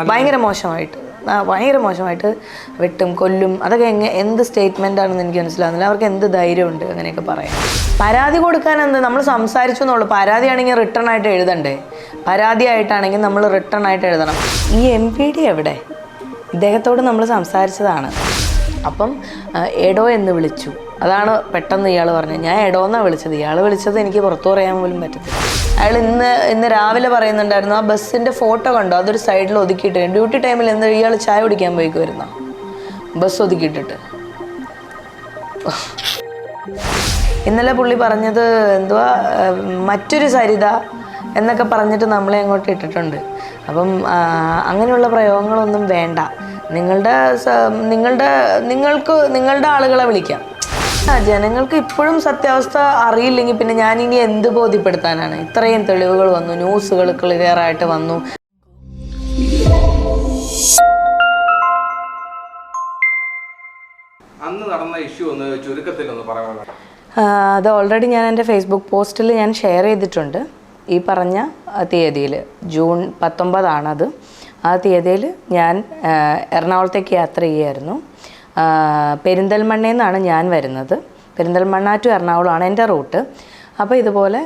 ഭയങ്കര മോശമായിട്ട് വെട്ടും കൊല്ലും അതൊക്കെ എന്ത് സ്റ്റേറ്റ്മെൻ്റ് ആണെന്ന് എനിക്ക് മനസ്സിലാകുന്നില്ല. അവർക്ക് എന്ത് ധൈര്യമുണ്ട് അങ്ങനെയൊക്കെ പറയാം. പരാതി കൊടുക്കാൻ എന്ത്, നമ്മൾ സംസാരിച്ചു എന്നുള്ളൂ. പരാതിയാണെങ്കിൽ റിട്ടേൺ ആയിട്ട് എഴുതണ്ടേ? പരാതിയായിട്ടാണെങ്കിൽ നമ്മൾ റിട്ടേൺ ആയിട്ട് എഴുതണം. ഈ MPD എവിടെ? ഇദ്ദേഹത്തോട് നമ്മൾ സംസാരിച്ചതാണ്. അപ്പം എടോ എന്ന് വിളിച്ചു. അതാണ് പെട്ടെന്ന് ഇയാൾ പറഞ്ഞത്. ഞാൻ എടോ എന്നാണ് വിളിച്ചത്. ഇയാൾ വിളിച്ചത് എനിക്ക് പുറത്തു പറയാൻ പോലും പറ്റത്തില്ല. അയാൾ ഇന്ന് രാവിലെ പറയുന്നുണ്ടായിരുന്നു, ആ ബസ്സിൻ്റെ ഫോട്ടോ കണ്ടോ, അതൊരു സൈഡിൽ ഒതുക്കിയിട്ട് ഡ്യൂട്ടി ടൈമിൽ എന്താ ഇയാൾ ചായ കുടിക്കാൻ പോയിക്ക് വരുന്ന ബസ് ഒതുക്കിയിട്ടിട്ട്. ഇന്നലെ പുള്ളി പറഞ്ഞത് എന്തുവാ, മറ്റൊരു സരിത എന്നൊക്കെ പറഞ്ഞിട്ട് നമ്മളെ അങ്ങോട്ട് ഇട്ടിട്ടുണ്ട്. അപ്പം അങ്ങനെയുള്ള പ്രയോഗങ്ങളൊന്നും വേണ്ട. നിങ്ങളുടെ ആളുകളെ വിളിക്കാം. ജനങ്ങൾക്ക് ഇപ്പോഴും സത്യാവസ്ഥ അറിയില്ലെങ്കിൽ പിന്നെ ഞാനിനി എന്ത് ബോധ്യപ്പെടുത്താനാണ്? ഇത്രയും തെളിവുകൾ വന്നു, ന്യൂസുകൾ ക്ലിയറായിട്ട് വന്നു. അന്ന് നടന്ന ഇഷ്യൂ ഒന്ന് ചുരുക്കത്തിൽ ഒന്ന് പറയാമോ? അത് ഓൾറെഡി ഞാൻ എൻ്റെ ഫേസ്ബുക്ക് പോസ്റ്റിൽ ഞാൻ ഷെയർ ചെയ്തിട്ടുണ്ട്. ഈ പറഞ്ഞ തീയതിയിൽ ജൂൺ 19 ആ തീയതിയിൽ ഞാൻ എറണാകുളത്തേക്ക് യാത്ര ചെയ്യുമായിരുന്നു. പെരിന്തൽമണ്ണയിൽ നിന്നാണ് ഞാൻ വരുന്നത്. പെരിന്തൽമണ്ണ ടു എറണാകുളമാണ് എൻ്റെ റൂട്ട്. അപ്പോൾ ഇതുപോലെ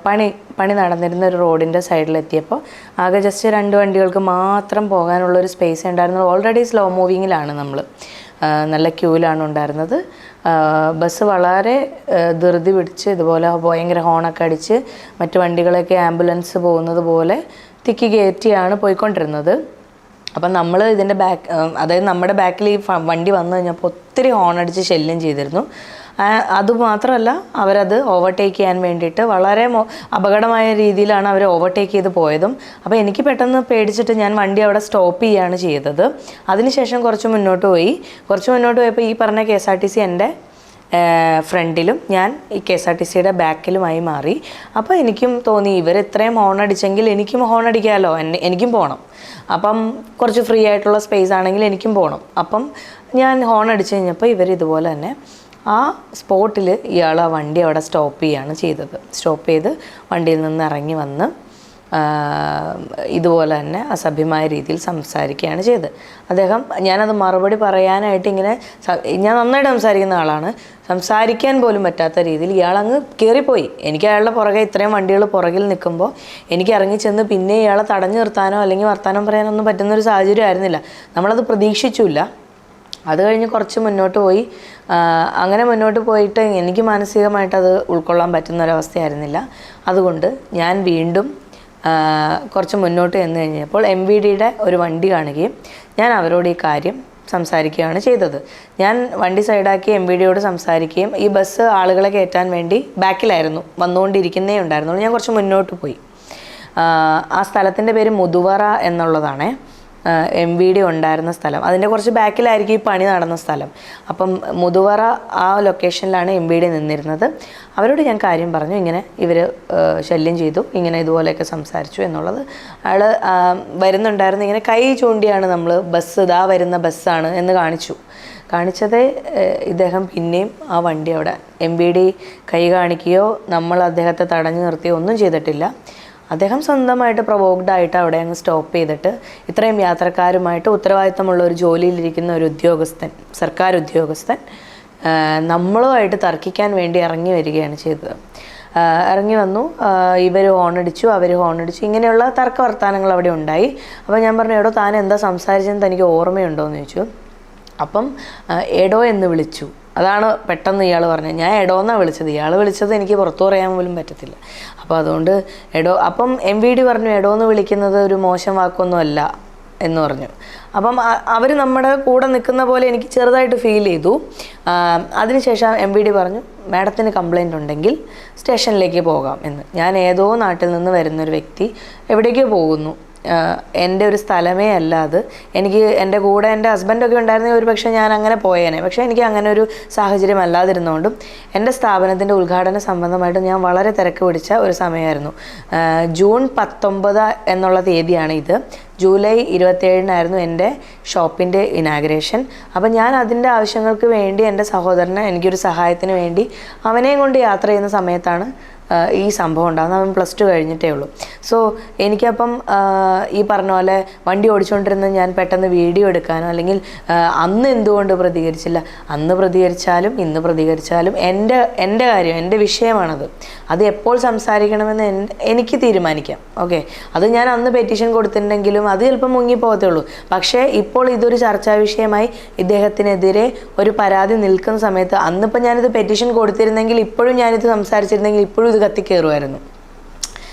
പണി നടന്നിരുന്ന ഒരു റോഡിൻ്റെ സൈഡിലെത്തിയപ്പോൾ ആകെ ജസ്റ്റ് 2 വണ്ടികൾക്ക് മാത്രം പോകാനുള്ളൊരു സ്പേസ് ഉണ്ടായിരുന്നത്. ഓൾറെഡി സ്ലോ മൂവിങ്ങിലാണ് നമ്മൾ, നല്ല ക്യൂവിലാണ് ഉണ്ടായിരുന്നത്. ബസ് വളരെ ധൃതി പിടിച്ച് ഇതുപോലെ ഭയങ്കര ഹോണൊക്കെ അടിച്ച് മറ്റു വണ്ടികളൊക്കെ ആംബുലൻസ് പോകുന്നത് പോലെ തിക്കി കയറ്റിയാണ് പോയിക്കൊണ്ടിരുന്നത്. അപ്പം നമ്മൾ ഇതിൻ്റെ അതായത് നമ്മുടെ ബാക്കിൽ ഈ വണ്ടി വന്നു കഴിഞ്ഞപ്പോൾ ഒത്തിരി ഹോണടിച്ച് ശല്യം ചെയ്തിരുന്നു. അതുമാത്രമല്ല, അവരത് ഓവർടേക്ക് ചെയ്യാൻ വേണ്ടിയിട്ട് വളരെ അപകടമായ രീതിയിലാണ് അവർ ഓവർടേക്ക് ചെയ്ത് പോയതും. അപ്പോൾ എനിക്ക് പെട്ടെന്ന് പേടിച്ചിട്ട് ഞാൻ വണ്ടി അവിടെ സ്റ്റോപ്പ് ചെയ്യുകയാണ് ചെയ്തത്. അതിനുശേഷം കുറച്ച് മുന്നോട്ട് പോയപ്പോൾ ഈ പറഞ്ഞ KSRTC എൻ്റെ ഫ്രണ്ടിലും ഞാൻ ഈ KSRTCയുടെ ബാക്കിലുമായി മാറി. അപ്പോൾ എനിക്കും തോന്നി, ഇവർ ഇത്രയും ഹോൺ അടിച്ചെങ്കിൽ എനിക്കും ഹോൺ അടിക്കാമല്ലോ, എനിക്കും പോകണം. അപ്പം കുറച്ച് ഫ്രീ ആയിട്ടുള്ള സ്പേസ് ആണെങ്കിൽ എനിക്കും പോകണം. അപ്പം ഞാൻ ഹോൺ അടിച്ചു കഴിഞ്ഞപ്പോൾ ഇവർ ഇതുപോലെ തന്നെ ആ സ്പോട്ടിൽ ഇയാൾ ആ വണ്ടി അവിടെ സ്റ്റോപ്പ് ചെയ്യുകയാണ് ചെയ്തത്. സ്റ്റോപ്പ് ചെയ്ത് വണ്ടിയിൽ നിന്ന് ഇറങ്ങി വന്ന് ഇതുപോലെ തന്നെ അസഭ്യമായ രീതിയിൽ സംസാരിക്കുകയാണ് ചെയ്തത് അദ്ദേഹം. ഞാനത് മറുപടി പറയാനായിട്ട് ഞാൻ നന്നായിട്ട് സംസാരിക്കുന്ന ആളാണ്. സംസാരിക്കാൻ പോലും പറ്റാത്ത രീതിയിൽ ഇയാളങ്ങ് കയറിപ്പോയി. എനിക്ക് അയാളുടെ പുറകെ ഇത്രയും വണ്ടികൾ പുറകിൽ നിൽക്കുമ്പോൾ എനിക്ക് ഇറങ്ങി ചെന്ന് പിന്നെ ഇയാളെ തടഞ്ഞു നിർത്താനോ അല്ലെങ്കിൽ വർത്താനം പറയാനൊന്നും പറ്റുന്നൊരു സാഹചര്യം ആയിരുന്നില്ല. നമ്മളത് പ്രതീക്ഷിച്ചില്ല. അത് കഴിഞ്ഞ് കുറച്ച് മുന്നോട്ട് പോയി. അങ്ങനെ മുന്നോട്ട് പോയിട്ട് എനിക്ക് മാനസികമായിട്ടത് ഉൾക്കൊള്ളാൻ പറ്റുന്നൊരവസ്ഥയായിരുന്നില്ല. അതുകൊണ്ട് ഞാൻ വീണ്ടും കുറച്ച് മുന്നോട്ട് ചെന്ന് കഴിഞ്ഞപ്പോൾ MVDയുടെ ഒരു വണ്ടി കാണുകയും ഞാൻ അവരോട് ഈ കാര്യം സംസാരിക്കുകയാണ് ചെയ്തത്. ഞാൻ വണ്ടി സൈഡാക്കി MVDയോട് സംസാരിക്കുകയും ഈ ബസ് ആളുകളെ കയറ്റാൻ വേണ്ടി ബാക്കിലായിരുന്നു, വന്നുകൊണ്ടിരിക്കുന്നേ ഉണ്ടായിരുന്നുള്ളൂ. ഞാൻ കുറച്ച് മുന്നോട്ട് പോയി. ആ സ്ഥലത്തിൻ്റെ പേര് മുതുവറ എന്നുള്ളതാണ്. MVD ഉണ്ടായിരുന്ന സ്ഥലം. അതിൻ്റെ കുറച്ച് ബാക്കിലായിരിക്കും ഈ പണി നടന്ന സ്ഥലം. അപ്പം മുതുവറ ആ ലൊക്കേഷനിലാണ് MVD നിന്നിരുന്നത്. അവരോട് ഞാൻ കാര്യം പറഞ്ഞു, ഇങ്ങനെ ഇവർ ശല്യം ചെയ്തു, ഇങ്ങനെ ഇതുപോലെയൊക്കെ സംസാരിച്ചു എന്നുള്ളത്. അയാൾ വരുന്നുണ്ടായിരുന്നു, ഇങ്ങനെ കൈ ചൂണ്ടിയാണ് നമ്മൾ ഇതാ വരുന്ന ബസ്സാണ് എന്ന് കാണിച്ചത്. ഇദ്ദേഹം പിന്നെയും ആ വണ്ടി അവിടെ MVD കൈ കാണിക്കുകയോ നമ്മൾ അദ്ദേഹത്തെ തടഞ്ഞു നിർത്തുകയോ ഒന്നും ചെയ്തിട്ടില്ല. അദ്ദേഹം സ്വന്തമായിട്ട് പ്രൊവോക്ഡായിട്ട് അവിടെ അങ്ങ് സ്റ്റോപ്പ് ചെയ്തിട്ട് ഇത്രയും യാത്രക്കാരുമായിട്ട് ഉത്തരവാദിത്തമുള്ള ഒരു ജോലിയിലിരിക്കുന്ന ഒരു സർക്കാർ ഉദ്യോഗസ്ഥൻ നമ്മളുമായിട്ട് തർക്കിക്കാൻ വേണ്ടി ഇറങ്ങി വരികയാണ് ചെയ്തത്. ഇറങ്ങി വന്നു, ഇവർ ഹോണടിച്ചു, അവർ ഹോണടിച്ചു, ഇങ്ങനെയുള്ള തർക്ക വർത്താനങ്ങൾ അവിടെ ഉണ്ടായി. അപ്പോൾ ഞാൻ പറഞ്ഞു, എടോ താൻ എന്താ സംസാരിച്ചെന്ന് തനിക്ക് ഓർമ്മയുണ്ടോ എന്ന് ചോദിച്ചു. അപ്പം എടോ എന്ന് വിളിച്ചു. അതാണ് പെട്ടെന്ന് ഇയാൾ പറഞ്ഞത്. ഞാൻ എടോ എന്നാണ് വിളിച്ചത്. ഇയാൾ വിളിച്ചത് എനിക്ക് പുറത്തു പറയാൻ പോലും പറ്റത്തില്ല. അപ്പോൾ അതുകൊണ്ട് അപ്പം MVD പറഞ്ഞു, എടോ എന്ന് വിളിക്കുന്നത് ഒരു മോശം വാക്കൊന്നുമല്ല എന്ന് പറഞ്ഞു. അപ്പം അവർ നമ്മുടെ കൂടെ നിൽക്കുന്ന പോലെ എനിക്ക് ചെറുതായിട്ട് ഫീൽ ചെയ്തു. അതിനുശേഷം MVD പറഞ്ഞു, മാഡത്തിന് കംപ്ലൈൻറ്റ് ഉണ്ടെങ്കിൽ സ്റ്റേഷനിലേക്ക് പോകാം എന്ന്. ഞാൻ ഏതോ നാട്ടിൽ നിന്ന് വരുന്നൊരു വ്യക്തി എവിടേക്കോ പോകുന്നു, എൻ്റെ ഒരു സ്ഥലമേ അല്ല അത്. എനിക്ക് എൻ്റെ കൂടെ എൻ്റെ ഹസ്ബൻഡൊക്കെ ഉണ്ടായിരുന്നെങ്കിൽ ഒരു പക്ഷേ ഞാൻ അങ്ങനെ പോയേനെ. പക്ഷേ എനിക്ക് അങ്ങനെ ഒരു സാഹചര്യം അല്ലാതിരുന്നുകൊണ്ടും എൻ്റെ സ്ഥാപനത്തിൻ്റെ ഉദ്ഘാടന സംബന്ധമായിട്ട് ഞാൻ വളരെ തിരക്ക് പിടിച്ച ഒരു സമയമായിരുന്നു. ജൂൺ 19 എന്നുള്ള തീയതിയാണ് ഇത്. ജൂലൈ 27 എൻ്റെ ഷോപ്പിൻ്റെ ഇനാഗ്രേഷൻ. അപ്പം ഞാൻ അതിൻ്റെ ആവശ്യങ്ങൾക്ക് വേണ്ടി എൻ്റെ സഹോദരനെ എനിക്കൊരു സഹായത്തിന് വേണ്ടി അവനെയും കൊണ്ട് യാത്ര ചെയ്യുന്ന സമയത്താണ് ഈ സംഭവം ഉണ്ടാകുന്നത്. അവൻ +2 കഴിഞ്ഞിട്ടേ ഉള്ളൂ. സോ എനിക്കപ്പം ഈ പറഞ്ഞ പോലെ വണ്ടി ഓടിച്ചുകൊണ്ടിരുന്ന ഞാൻ പെട്ടെന്ന് വീഡിയോ എടുക്കാനോ അല്ലെങ്കിൽ അന്ന് എന്തുകൊണ്ട് പ്രതികരിച്ചില്ല, അന്ന് പ്രതികരിച്ചാലും ഇന്ന് പ്രതികരിച്ചാലും എൻ്റെ കാര്യം, എൻ്റെ വിഷയമാണത്. അത് എപ്പോൾ സംസാരിക്കണമെന്ന് എനിക്ക് തീരുമാനിക്കാം. ഓക്കെ, അത് ഞാൻ അന്ന് പെറ്റീഷൻ കൊടുത്തിട്ടുണ്ടെങ്കിലും അത് ചിലപ്പോൾ മുങ്ങിപ്പോകത്തേ ഉള്ളൂ. പക്ഷേ ഇപ്പോൾ ഇതൊരു ചർച്ചാ വിഷയമായി ഇദ്ദേഹത്തിനെതിരെ ഒരു പരാതി നിൽക്കുന്ന സമയത്ത് അന്നിപ്പോൾ ഞാനിത് പെറ്റീഷൻ കൊടുത്തിരുന്നെങ്കിൽ ഇപ്പോഴും ഞാനിത് സംസാരിച്ചിരുന്നെങ്കിൽ ഇപ്പോഴും ഇത് കത്തിക്കയറുമായിരുന്നു.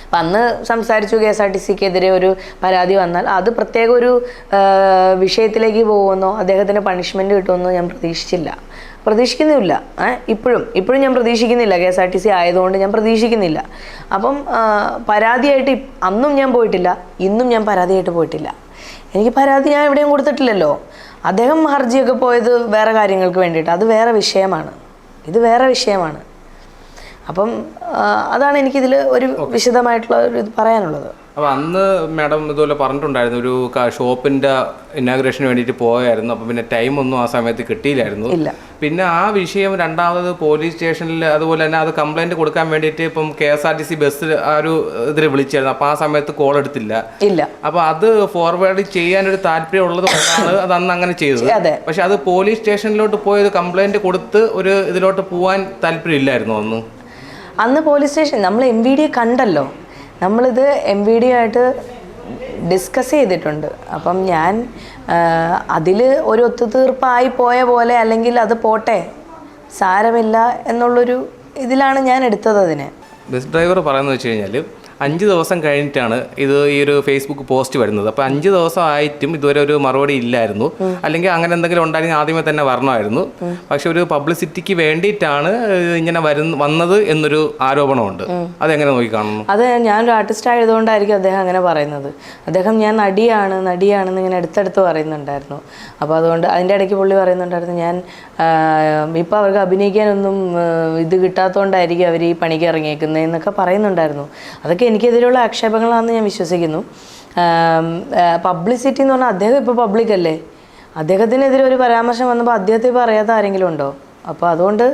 അപ്പം അന്ന് സംസാരിച്ചു KSRTCക്കെതിരെ ഒരു പരാതി വന്നാൽ അത് പ്രത്യേക ഒരു വിഷയത്തിലേക്ക് പോകുമെന്നോ അദ്ദേഹത്തിന് പണിഷ്മെൻറ്റ് കിട്ടുമെന്നോ ഞാൻ പ്രതീക്ഷിക്കുന്നില്ല. ഇപ്പോഴും ഞാൻ പ്രതീക്ഷിക്കുന്നില്ല. KSRTC ആയതുകൊണ്ട് ഞാൻ പ്രതീക്ഷിക്കുന്നില്ല. അപ്പം പരാതിയായിട്ട് അന്നും ഞാൻ പോയിട്ടില്ല, ഇന്നും ഞാൻ പരാതിയായിട്ട് പോയിട്ടില്ല. എനിക്ക് പരാതി ഞാൻ എവിടെയും കൊടുത്തിട്ടില്ലല്ലോ. അദ്ദേഹം ഹർജിയൊക്കെ പോയത് വേറെ കാര്യങ്ങൾക്ക് വേണ്ടിയിട്ട്, അത് വേറെ വിഷയമാണ്, ഇത് വേറെ വിഷയമാണ്. അപ്പം അതാണ് എനിക്കിതിൽ ഒരു വിശദമായിട്ടുള്ള ഒരു ഇത് പറയാനുള്ളത്. അപ്പോൾ അന്ന് മാഡം ഇതുപോലെ പറഞ്ഞിട്ടുണ്ടായിരുന്നു ഒരു ഷോപ്പിൻ്റെ ഇനാഗുറേഷന് വേണ്ടിയിട്ട് പോയായിരുന്നു. അപ്പം പിന്നെ ടൈമൊന്നും ആ സമയത്ത് കിട്ടിയില്ലായിരുന്നു. പിന്നെ ആ വിഷയം രണ്ടാമത് പോലീസ് സ്റ്റേഷനിൽ അതുപോലെ തന്നെ അത് കംപ്ലൈൻറ്റ് കൊടുക്കാൻ വേണ്ടിയിട്ട് ഇപ്പം KSRTC ബസ് ആ ഒരു ഇതിൽ വിളിച്ചായിരുന്നു. അപ്പോൾ ആ സമയത്ത് കോൾ എടുത്തില്ല. അപ്പോൾ അത് ഫോർവേഡ് ചെയ്യാനൊരു താല്പര്യം ഉള്ളത് കൊണ്ടാണ് അത് അന്ന് അങ്ങനെ ചെയ്തത്. പക്ഷെ അത് പോലീസ് സ്റ്റേഷനിലോട്ട് പോയത് കംപ്ലൈൻറ്റ് കൊടുത്ത് ഒരു ഇതിലോട്ട് പോകാൻ താല്പര്യം ഇല്ലായിരുന്നു അന്ന് പോലീസ് സ്റ്റേഷൻ നമ്മൾ MVD കണ്ടല്ലോ, നമ്മളിത് MVD ആയിട്ട് ഡിസ്കസ് ചെയ്തിട്ടുണ്ട്. അപ്പം ഞാൻ അതിൽ ഒരു ഒത്തുതീർപ്പായി പോയ പോലെ അല്ലെങ്കിൽ അത് പോട്ടെ സാരമില്ല എന്നുള്ളൊരു ഇതിലാണ് ഞാൻ എടുത്തത്. അതിനെ ബസ് ഡ്രൈവർ പറയുന്നത് വെച്ച് കഴിഞ്ഞാൽ 5 ദിവസം കഴിഞ്ഞിട്ടാണ് ഇത് ഈ ഒരു ഫേസ്ബുക്ക് പോസ്റ്റ് വരുന്നത്. അപ്പോൾ 5 ദിവസം ആയിട്ടും ഇതുവരെ ഒരു മറുപടി ഇല്ലായിരുന്നു. അല്ലെങ്കിൽ അങ്ങനെ എന്തെങ്കിലും ഉണ്ടായിരുന്നെങ്കിൽ ആദ്യമേ തന്നെ വരണമായിരുന്നു. പക്ഷെ ഒരു പബ്ലിസിറ്റിക്ക് വേണ്ടിയിട്ടാണ് ഇങ്ങനെ വന്നത് എന്നൊരു ആരോപണമുണ്ട്. അതെങ്ങനെ നോക്കിക്കാണുന്നു? അത് ഞാനൊരു ആർട്ടിസ്റ്റ് ആയതുകൊണ്ടായിരിക്കും അദ്ദേഹം അങ്ങനെ പറയുന്നത്. അദ്ദേഹം ഞാൻ നടിയാണെന്ന് ഇങ്ങനെ അടുത്തടുത്ത് പറയുന്നുണ്ടായിരുന്നു. അപ്പോൾ അതുകൊണ്ട് അതിൻ്റെ ഇടയ്ക്ക് പുള്ളി പറയുന്നുണ്ടായിരുന്നു ഞാൻ ഇപ്പം അവർക്ക് അഭിനയിക്കാനൊന്നും ഇത് കിട്ടാത്തതുകൊണ്ടായിരിക്കും അവർ ഈ പണിക്ക് ഇറങ്ങിയേക്കുന്നത് എന്നൊക്കെ പറയുന്നുണ്ടായിരുന്നു. അതൊക്കെ എനിക്കെതിരെയുള്ള ആക്ഷേപങ്ങളാണെന്ന് ഞാൻ വിശ്വസിക്കുന്നു. പബ്ലിസിറ്റി എന്ന് പറഞ്ഞാൽ അദ്ദേഹം ഇപ്പോൾ പബ്ലിക് അല്ലേ, അദ്ദേഹത്തിനെതിരെ ഒരു പരാമർശം വന്നപ്പോൾ അദ്ദേഹത്തെ ഇപ്പോൾ അറിയാത്ത ആരെങ്കിലും ഉണ്ടോ? അപ്പോൾ അതുകൊണ്ട്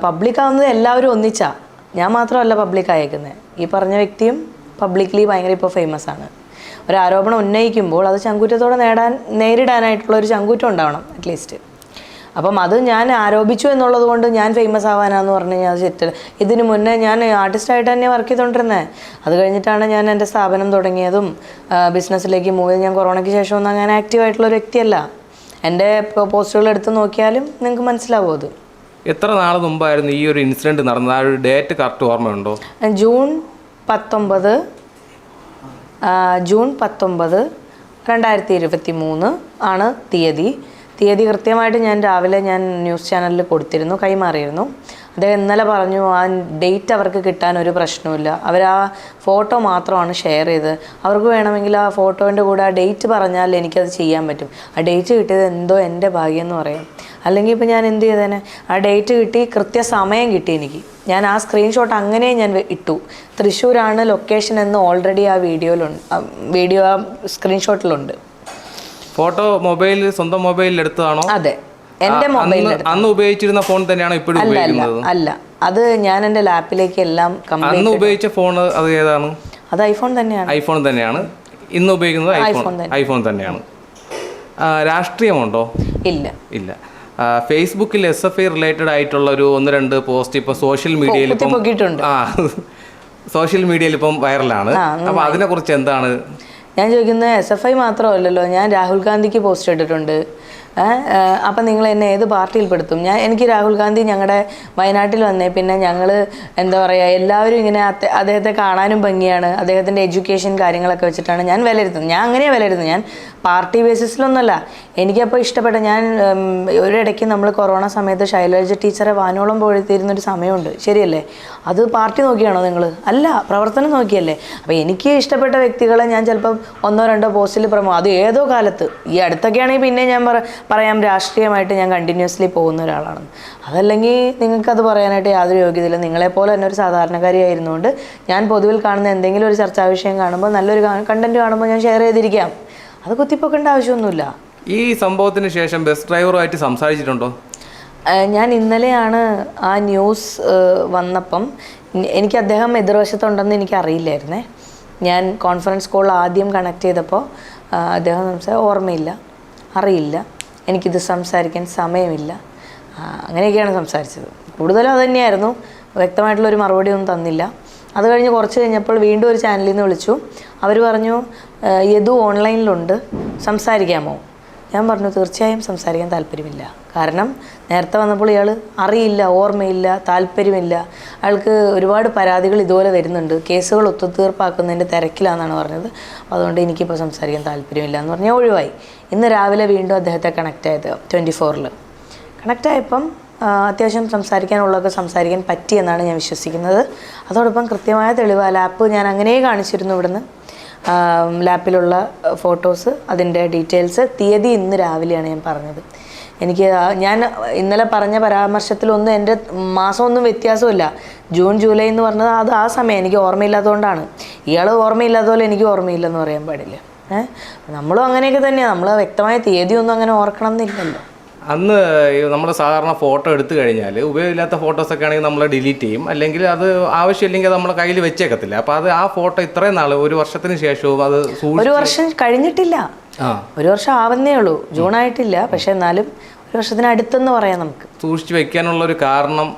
പബ്ലിക്കാവുന്നത് എല്ലാവരും ഒന്നിച്ചാ, ഞാൻ മാത്രമല്ല പബ്ലിക് ആയേക്കുന്നത്. ഈ പറഞ്ഞ വ്യക്തിയും പബ്ലിക്കലി ഭയങ്കര ഇപ്പോൾ ഫേമസ് ആണ്. ഒരു ആരോപണം ഉന്നയിക്കുമ്പോൾ അത് ചങ്കൂറ്റത്തോടെ നേരിടാനായിട്ടുള്ള ഒരു ചങ്കൂറ്റം ഉണ്ടാവണം അറ്റ്ലീസ്റ്റ്. അപ്പം അത് ഞാൻ ആരോപിച്ചു എന്നുള്ളത് കൊണ്ട് ഞാൻ ഫേമസ് ആവാനാന്ന് പറഞ്ഞു കഴിഞ്ഞാൽ അത് തെറ്റില്ല. ഇതിന് മുന്നേ ഞാൻ ആർട്ടിസ്റ്റായിട്ട് തന്നെ വർക്ക് ചെയ്തുകൊണ്ടിരുന്നത്. അത് കഴിഞ്ഞിട്ടാണ് ഞാൻ എൻ്റെ സ്ഥാപനം തുടങ്ങിയതും ബിസിനസ്സിലേക്ക് മൂവ് ചെയ്ത്. ഞാൻ കൊറോണയ്ക്ക് ശേഷം ഒന്നും അങ്ങനെ ആക്റ്റീവായിട്ടുള്ളൊരു വ്യക്തിയല്ല. എൻ്റെ പോസ്റ്റുകൾ എടുത്ത് നോക്കിയാലും നിങ്ങൾക്ക് മനസ്സിലാവും. അത് എത്ര നാൾ മുമ്പായിരുന്നു ഈ ഒരു ഇൻസിഡൻറ്റ് നടന്നത്? ആ ഒരു ഡേറ്റ് കറക്റ്റ് ഓർമ്മയുണ്ടോ? ജൂൺ 19 2023 ആണ് തീയതി കൃത്യമായിട്ട് ഞാൻ രാവിലെ ന്യൂസ് ചാനലിൽ കൊടുത്തിരുന്നു, കൈമാറിയിരുന്നു. അദ്ദേഹം ഇന്നലെ പറഞ്ഞു ആ ഡേറ്റ് അവർക്ക് കിട്ടാൻ ഒരു പ്രശ്നമില്ല, അവർ ആ ഫോട്ടോ മാത്രമാണ് ഷെയർ ചെയ്തത്, അവർക്ക് വേണമെങ്കിൽ ആ ഫോട്ടോൻ്റെ കൂടെ ആ ഡേറ്റ് പറഞ്ഞാൽ എനിക്കത് ചെയ്യാൻ പറ്റും. ആ ഡേറ്റ് കിട്ടിയത് എന്തോ എൻ്റെ ഭാഗ്യം എന്ന് പറയാം. അല്ലെങ്കിൽ ഇപ്പോൾ ഞാൻ എന്ത് ചെയ്തേനെ? ആ ഡേറ്റ് കിട്ടി, കൃത്യസമയം കിട്ടി എനിക്ക്. ഞാൻ ആ സ്ക്രീൻഷോട്ട് അങ്ങനെ ഞാൻ ഇട്ടു. തൃശ്ശൂരാണ് ലൊക്കേഷൻ എന്ന് ഓൾറെഡി ആ വീഡിയോ ആ സ്ക്രീൻഷോട്ടിലുണ്ട്. ഫോട്ടോ സ്വന്തം മൊബൈലിൽ എടുത്തതാണോ? അതെ, എൻ്റെ മൊബൈലിൽ. അന്ന് ഉപയോഗിച്ചിരുന്ന ഫോൺ തന്നെയാണോ ഇപ്പോഴും ഉപയോഗിക്കുന്നത്? അല്ല, അത് ഞാൻ എൻ്റെ ലാപ്പിലേക്ക് എല്ലാം അന്ന് ഉപയോഗിച്ച ഫോൺ അത് ഏതാണ്? അത് ഐഫോൺ തന്നെയാണ്. ഇന്ന് ഉപയോഗിക്കുന്നത് ഐഫോൺ തന്നെയാണ്. രാഷ്ട്രീയമുണ്ടോ? ഇല്ല. ഫേസ്ബുക്കിൽ SFI റിലേറ്റഡ് ആയിട്ടുള്ള ഒരു 1-2 പോസ്റ്റ് ഇപ്പോൾ സോഷ്യൽ മീഡിയയിൽ ഇപ്പം വൈറലാണ്. അപ്പോൾ അതിനെക്കുറിച്ച് എന്താണ് ഞാൻ ചോദിക്കുന്നത്? SFI മാത്രമല്ലല്ലോ, ഞാൻ രാഹുൽ ഗാന്ധിക്ക് പോസ്റ്റ് ഇട്ടിട്ടുണ്ട്. അപ്പം നിങ്ങൾ എന്നെ ഏത് പാർട്ടിയിൽ പെടുത്തും? എനിക്ക് രാഹുൽ ഗാന്ധി ഞങ്ങളുടെ വയനാട്ടിൽ വന്നേ പിന്നെ ഞങ്ങൾ എന്താ പറയുക, എല്ലാവരും ഇങ്ങനെ അദ്ദേഹത്തെ കാണാനും ഭംഗിയാണ്, അദ്ദേഹത്തിൻ്റെ എഡ്യൂക്കേഷൻ കാര്യങ്ങളൊക്കെ വെച്ചിട്ടാണ് ഞാൻ വിലയിരുത്തുന്നത്. ഞാൻ അങ്ങനെയാണ് വിലയിരുത്തുന്നത്, ഞാൻ പാർട്ടി ബേസിസിലൊന്നുമല്ല. എനിക്കപ്പോൾ ഇഷ്ടപ്പെട്ട ഒരിടയ്ക്ക് നമ്മൾ കൊറോണ സമയത്ത് ശൈലജ ടീച്ചറെ വാനോളം പൊഴുത്തിരുന്നൊരു സമയമുണ്ട്, ശരിയല്ലേ? അത് പാർട്ടി നോക്കിയാണോ നിങ്ങൾ? അല്ല, പ്രവർത്തനം നോക്കിയല്ലേ? അപ്പോൾ എനിക്ക് ഇഷ്ടപ്പെട്ട വ്യക്തികളെ ഞാൻ ചിലപ്പം 1-2 പോസ്റ്റിൽ അത് ഏതോ കാലത്ത്, ഈ അടുത്തൊക്കെയാണെങ്കിൽ പിന്നെ ഞാൻ പറയാം രാഷ്ട്രീയമായിട്ട് ഞാൻ കണ്ടിന്യൂസ്ലി പോകുന്ന ഒരാളാണ്. അതല്ലെങ്കിൽ നിങ്ങൾക്കത് പറയാനായിട്ട് യാതൊരു യോഗ്യതയില്ല. നിങ്ങളെപ്പോലെ തന്നെ ഒരു സാധാരണക്കാരിയായിരുന്നുകൊണ്ട് ഞാൻ പൊതുവിൽ കാണുന്ന എന്തെങ്കിലും ഒരു ചർച്ചാ വിഷയം കാണുമ്പോൾ, നല്ലൊരു കണ്ടന്റ് കാണുമ്പോൾ ഞാൻ ഷെയർ ചെയ്തിരിക്കാം. അത് കുത്തിപ്പൊക്കേണ്ട ആവശ്യമൊന്നുമില്ല. ഈ സംഭവത്തിന് ശേഷം ബസ് ഡ്രൈവറുമായിട്ട് സംസാരിച്ചിട്ടുണ്ടോ? ഞാൻ ഇന്നലെയാണ് ആ ന്യൂസ് വന്നപ്പം എനിക്ക് അദ്ദേഹം എതിർവശത്തുണ്ടെന്ന് എനിക്ക് അറിയില്ലായിരുന്നേ. ഞാൻ കോൺഫറൻസ് കോൾ ആദ്യം കണക്ട് ചെയ്തപ്പോൾ അദ്ദേഹം ഓർമ്മയില്ല, അറിയില്ല, എനിക്കിത് സംസാരിക്കാൻ സമയമില്ല, അങ്ങനെയൊക്കെയാണ് സംസാരിച്ചത്. കൂടുതലും അതുതന്നെയായിരുന്നു, വ്യക്തമായിട്ടുള്ളൊരു മറുപടി ഒന്നും തന്നില്ല. അത് കഴിഞ്ഞ് കുറച്ച് കഴിഞ്ഞപ്പോൾ വീണ്ടും ഒരു ചാനലിൽ നിന്ന് വിളിച്ചു. അവർ പറഞ്ഞു യദു ഓൺലൈനിലുണ്ട്, സംസാരിക്കാമോ? ഞാൻ പറഞ്ഞു തീർച്ചയായും സംസാരിക്കാൻ താല്പര്യമില്ല. കാരണം നേരത്തെ വന്നപ്പോൾ ഇയാൾ അറിയില്ല, ഓർമ്മയില്ല, താല്പര്യമില്ല, അയാൾക്ക് ഒരുപാട് പരാതികൾ ഇതുപോലെ വരുന്നുണ്ട്, കേസുകൾ ഒത്തുതീർപ്പാക്കുന്നതിൻ്റെ തിരക്കിലാണെന്നാണ് പറഞ്ഞത്. അതുകൊണ്ട് എനിക്കിപ്പോൾ സംസാരിക്കാൻ താല്പര്യമില്ല എന്ന് പറഞ്ഞാൽ ഒഴിവായി. ഇന്ന് രാവിലെ വീണ്ടും അദ്ദേഹത്തെ കണക്റ്റ് ആയത് 24-ൽ കണക്റ്റ് ആയപ്പം അത്യാവശ്യം സംസാരിക്കാനുള്ളതൊക്കെ സംസാരിക്കാൻ പറ്റിയെന്നാണ് ഞാൻ വിശ്വസിക്കുന്നത്. അതോടൊപ്പം കൃത്യമായ തെളിവ് ലാപ്പ് ഞാൻ അങ്ങനെ കാണിച്ചിരുന്നു. ഇവിടുന്ന് ലാപ്പിലുള്ള ഫോട്ടോസ്, അതിൻ്റെ ഡീറ്റെയിൽസ്, തീയതി ഇന്ന് രാവിലെയാണ് ഞാൻ പറഞ്ഞത്. ഞാൻ ഇന്നലെ പറഞ്ഞ പരാമർശത്തിലൊന്നും എൻ്റെ മാസമൊന്നും വ്യത്യാസമില്ല. ജൂൺ ജൂലൈ എന്ന് പറഞ്ഞത് അത് ആ സമയം എനിക്ക് ഓർമ്മയില്ലാത്തതുകൊണ്ടാണ്. ഇയാൾ ഓർമ്മയില്ലാത്തതുപോലെ എനിക്ക് ഓർമ്മയില്ലെന്ന് പറയാൻ പാടില്ല. നമ്മളും അങ്ങനെയൊക്കെ തന്നെയാണ്. നമ്മൾ വ്യക്തമായ തീയതിയൊന്നും അങ്ങനെ ഓർക്കണം എന്നില്ലല്ലോ. അന്ന് നമ്മൾ സാധാരണ ഫോട്ടോ എടുത്തു കഴിഞ്ഞാൽ ഉപയോഗമില്ലാത്ത ഫോട്ടോസൊക്കെ ആണെങ്കിൽ നമ്മൾ ഡിലീറ്റ് ചെയ്യും, അല്ലെങ്കിൽ അത് ആവശ്യമില്ലെങ്കിൽ അത് നമ്മളെ കയ്യിൽ വെച്ചേക്കത്തില്ല. അപ്പോൾ അത് ആ ഫോട്ടോ ഇത്രയും നാൾ, ഒരു വർഷത്തിന് ശേഷവും അത് ഒരു വർഷം കഴിഞ്ഞിട്ടില്ല, ഒരു വർഷം ആവുന്നേ ഉള്ളൂ, ജൂൺ ആയിട്ടില്ല. പക്ഷെ എന്നാലും ഒരു വർഷത്തിന് അടുത്തെന്ന് പറയാം നമുക്ക്. സൂക്ഷിച്ച് വെക്കാനുള്ളൊരു കാരണം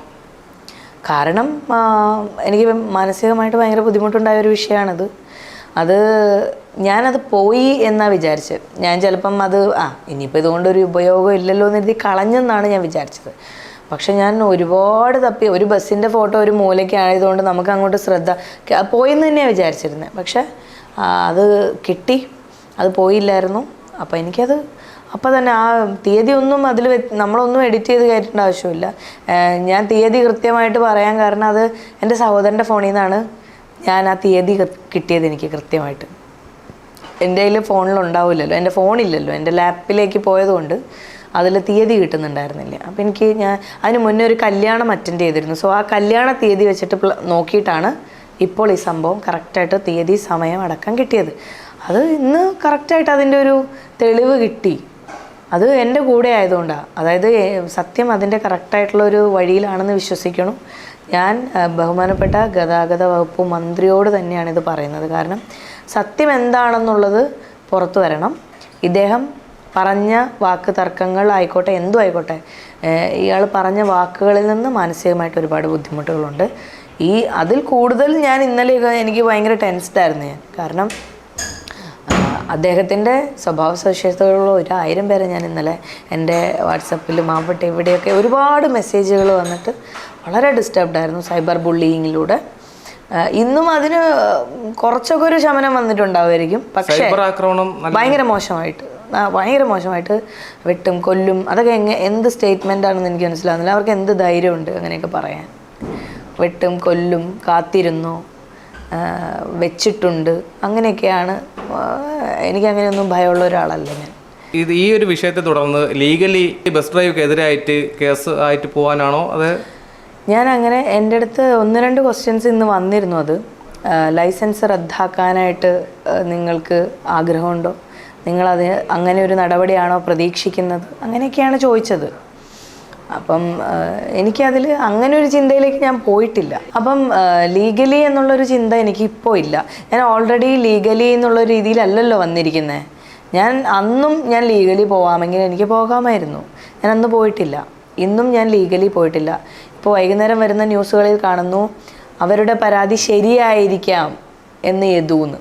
എനിക്ക് മാനസികമായിട്ട് ഭയങ്കര ബുദ്ധിമുട്ടുണ്ടായ ഒരു വിഷയമാണത്. ഞാനത് പോയി എന്നാണ് വിചാരിച്ചത്. ഞാൻ ചിലപ്പം അത് ഇനിയിപ്പോൾ ഇതുകൊണ്ടൊരു ഉപയോഗം ഇല്ലല്ലോ എന്ന് കരുതി കളഞ്ഞെന്നാണ് ഞാൻ വിചാരിച്ചത്. പക്ഷെ ഞാൻ ഒരുപാട് തപ്പി. ഒരു ബസ്സിൻ്റെ ഫോട്ടോ ഒരു മൂലയ്ക്ക് ആയതുകൊണ്ട് നമുക്ക് അങ്ങോട്ട് ശ്രദ്ധ പോയെന്ന് തന്നെയാണ് വിചാരിച്ചിരുന്നത്. പക്ഷെ അത് കിട്ടി, അത് പോയില്ലായിരുന്നു. അപ്പോൾ എനിക്കത് അപ്പോൾ തന്നെ ആ തീയതി ഒന്നും അതിൽ നമ്മളൊന്നും എഡിറ്റ് ചെയ്ത് കയറ്റേണ്ട ആവശ്യമില്ല. ഞാൻ തീയതി കൃത്യമായിട്ട് പറയാൻ കാരണം അത് എൻ്റെ സഹോദരൻ്റെ ഫോണിൽ നിന്നാണ് ഞാൻ ആ തീയതി കിട്ടിയത്. എനിക്ക് കൃത്യമായിട്ട് എൻ്റെ കയ്യിൽ ഫോണിലുണ്ടാവില്ലല്ലോ, എൻ്റെ ഫോണില്ലല്ലോ, എൻ്റെ ലാപ്പിലേക്ക് പോയതുകൊണ്ട് അതിൽ തീയതി കിട്ടുന്നുണ്ടായിരുന്നില്ല. അപ്പോൾ ഞാൻ അതിന് മുന്നേ ഒരു കല്യാണം അറ്റൻഡ് ചെയ്തിരുന്നു. സോ ആ കല്യാണ തീയതി വെച്ചിട്ട് നോക്കിയിട്ടാണ് ഇപ്പോൾ ഈ സംഭവം കറക്റ്റായിട്ട് തീയതി സമയം അടക്കം കിട്ടിയത്. അത് ഇന്ന് കറക്റ്റായിട്ട് അതിൻ്റെ ഒരു തെളിവ് കിട്ടി. അത് എൻ്റെ കൂടെ ആയതുകൊണ്ടാണ്. അതായത് സത്യം അതിൻ്റെ കറക്റ്റായിട്ടുള്ളൊരു വഴിയിലാണെന്ന് വിശ്വസിക്കണം. ഞാൻ ബഹുമാനപ്പെട്ട ഗതാഗത വകുപ്പ് മന്ത്രിയോട് തന്നെയാണ് ഇത് പറയുന്നത്. കാരണം സത്യം എന്താണെന്നുള്ളത് പുറത്തു വരണം. ഇദ്ദേഹം പറഞ്ഞ വാക്ക് തർക്കങ്ങളായിക്കോട്ടെ, എന്തും ആയിക്കോട്ടെ, ഇയാൾ പറഞ്ഞ വാക്കുകളിൽ നിന്ന് മാനസികമായിട്ട് ഒരുപാട് ബുദ്ധിമുട്ടുകളുണ്ട്. അതിൽ കൂടുതൽ ഞാൻ ഇന്നലെ എനിക്ക് ഭയങ്കര ടെൻസ്ഡായിരുന്നു ഞാൻ. കാരണം അദ്ദേഹത്തിൻ്റെ സ്വഭാവ സവിശേഷതകളുള്ള 1000 പേരെ ഞാൻ ഇന്നലെ എൻ്റെ വാട്സപ്പിലും ആവട്ടെ ഇവിടെയൊക്കെ ഒരുപാട് മെസ്സേജുകൾ വന്നിട്ട് വളരെ ഡിസ്റ്റർബ്ഡ് ആയിരുന്നു സൈബർ ബുള്ളിയിങ്ങിലൂടെ. ഇന്നും അതിന് കുറച്ചൊക്കെ ഒരു ശമനം വന്നിട്ടുണ്ടാവുമായിരിക്കും. പക്ഷേ ഭയങ്കര മോശമായിട്ട് വെട്ടും കൊല്ലും, അതൊക്കെ എന്ത് സ്റ്റേറ്റ്മെൻ്റ് ആണെന്ന് എനിക്ക് മനസ്സിലാവുന്നില്ല. അവർക്ക് എന്ത് ധൈര്യമുണ്ട് അങ്ങനെയൊക്കെ പറയാൻ? വെട്ടും കൊല്ലും, കാത്തിരുന്നു, വെച്ചിട്ടുണ്ട്, അങ്ങനെയൊക്കെയാണ്. എനിക്കങ്ങനെയൊന്നും ഭയമുള്ള ഒരാളല്ല ഞാൻ. ഈ ഒരു വിഷയത്തെ തുടർന്ന് ലീഗലി ബസ് ഡ്രൈവർക്ക് എതിരായിട്ട് കേസ് ആയിട്ട് പോകാനാണോ? അത് ഞാനങ്ങനെ എൻ്റെ അടുത്ത് 1-2 ക്വസ്റ്റ്യൻസ് ഇന്ന് വന്നിരുന്നു. അത് ലൈസൻസ് റദ്ദാക്കാനായിട്ട് നിങ്ങൾക്ക് ആഗ്രഹമുണ്ടോ, നിങ്ങളത് അങ്ങനെ ഒരു നടപടിയാണോ പ്രതീക്ഷിക്കുന്നത്, അങ്ങനെയൊക്കെയാണ് ചോദിച്ചത്. അപ്പം എനിക്കതിൽ അങ്ങനെ ഒരു ചിന്തയിലേക്ക് ഞാൻ പോയിട്ടില്ല. അപ്പം ലീഗലി എന്നുള്ളൊരു ചിന്ത എനിക്കിപ്പോൾ ഇല്ല. ഞാൻ ഓൾറെഡി ലീഗലി എന്നുള്ള രീതിയിലല്ലല്ലോ വന്നിരിക്കുന്നത്. അന്നും ഞാൻ ലീഗലി പോകാമെങ്കിൽ എനിക്ക് പോകാമായിരുന്നു. ഞാൻ അന്ന് പോയിട്ടില്ല, ഇന്നും ഞാൻ ലീഗലി പോയിട്ടില്ല. ഇപ്പോൾ വൈകുന്നേരം വരുന്ന ന്യൂസുകളിൽ കാണുന്നു അവരുടെ പരാതി ശരിയായിരിക്കാം എന്ന് യദൂന്ന്.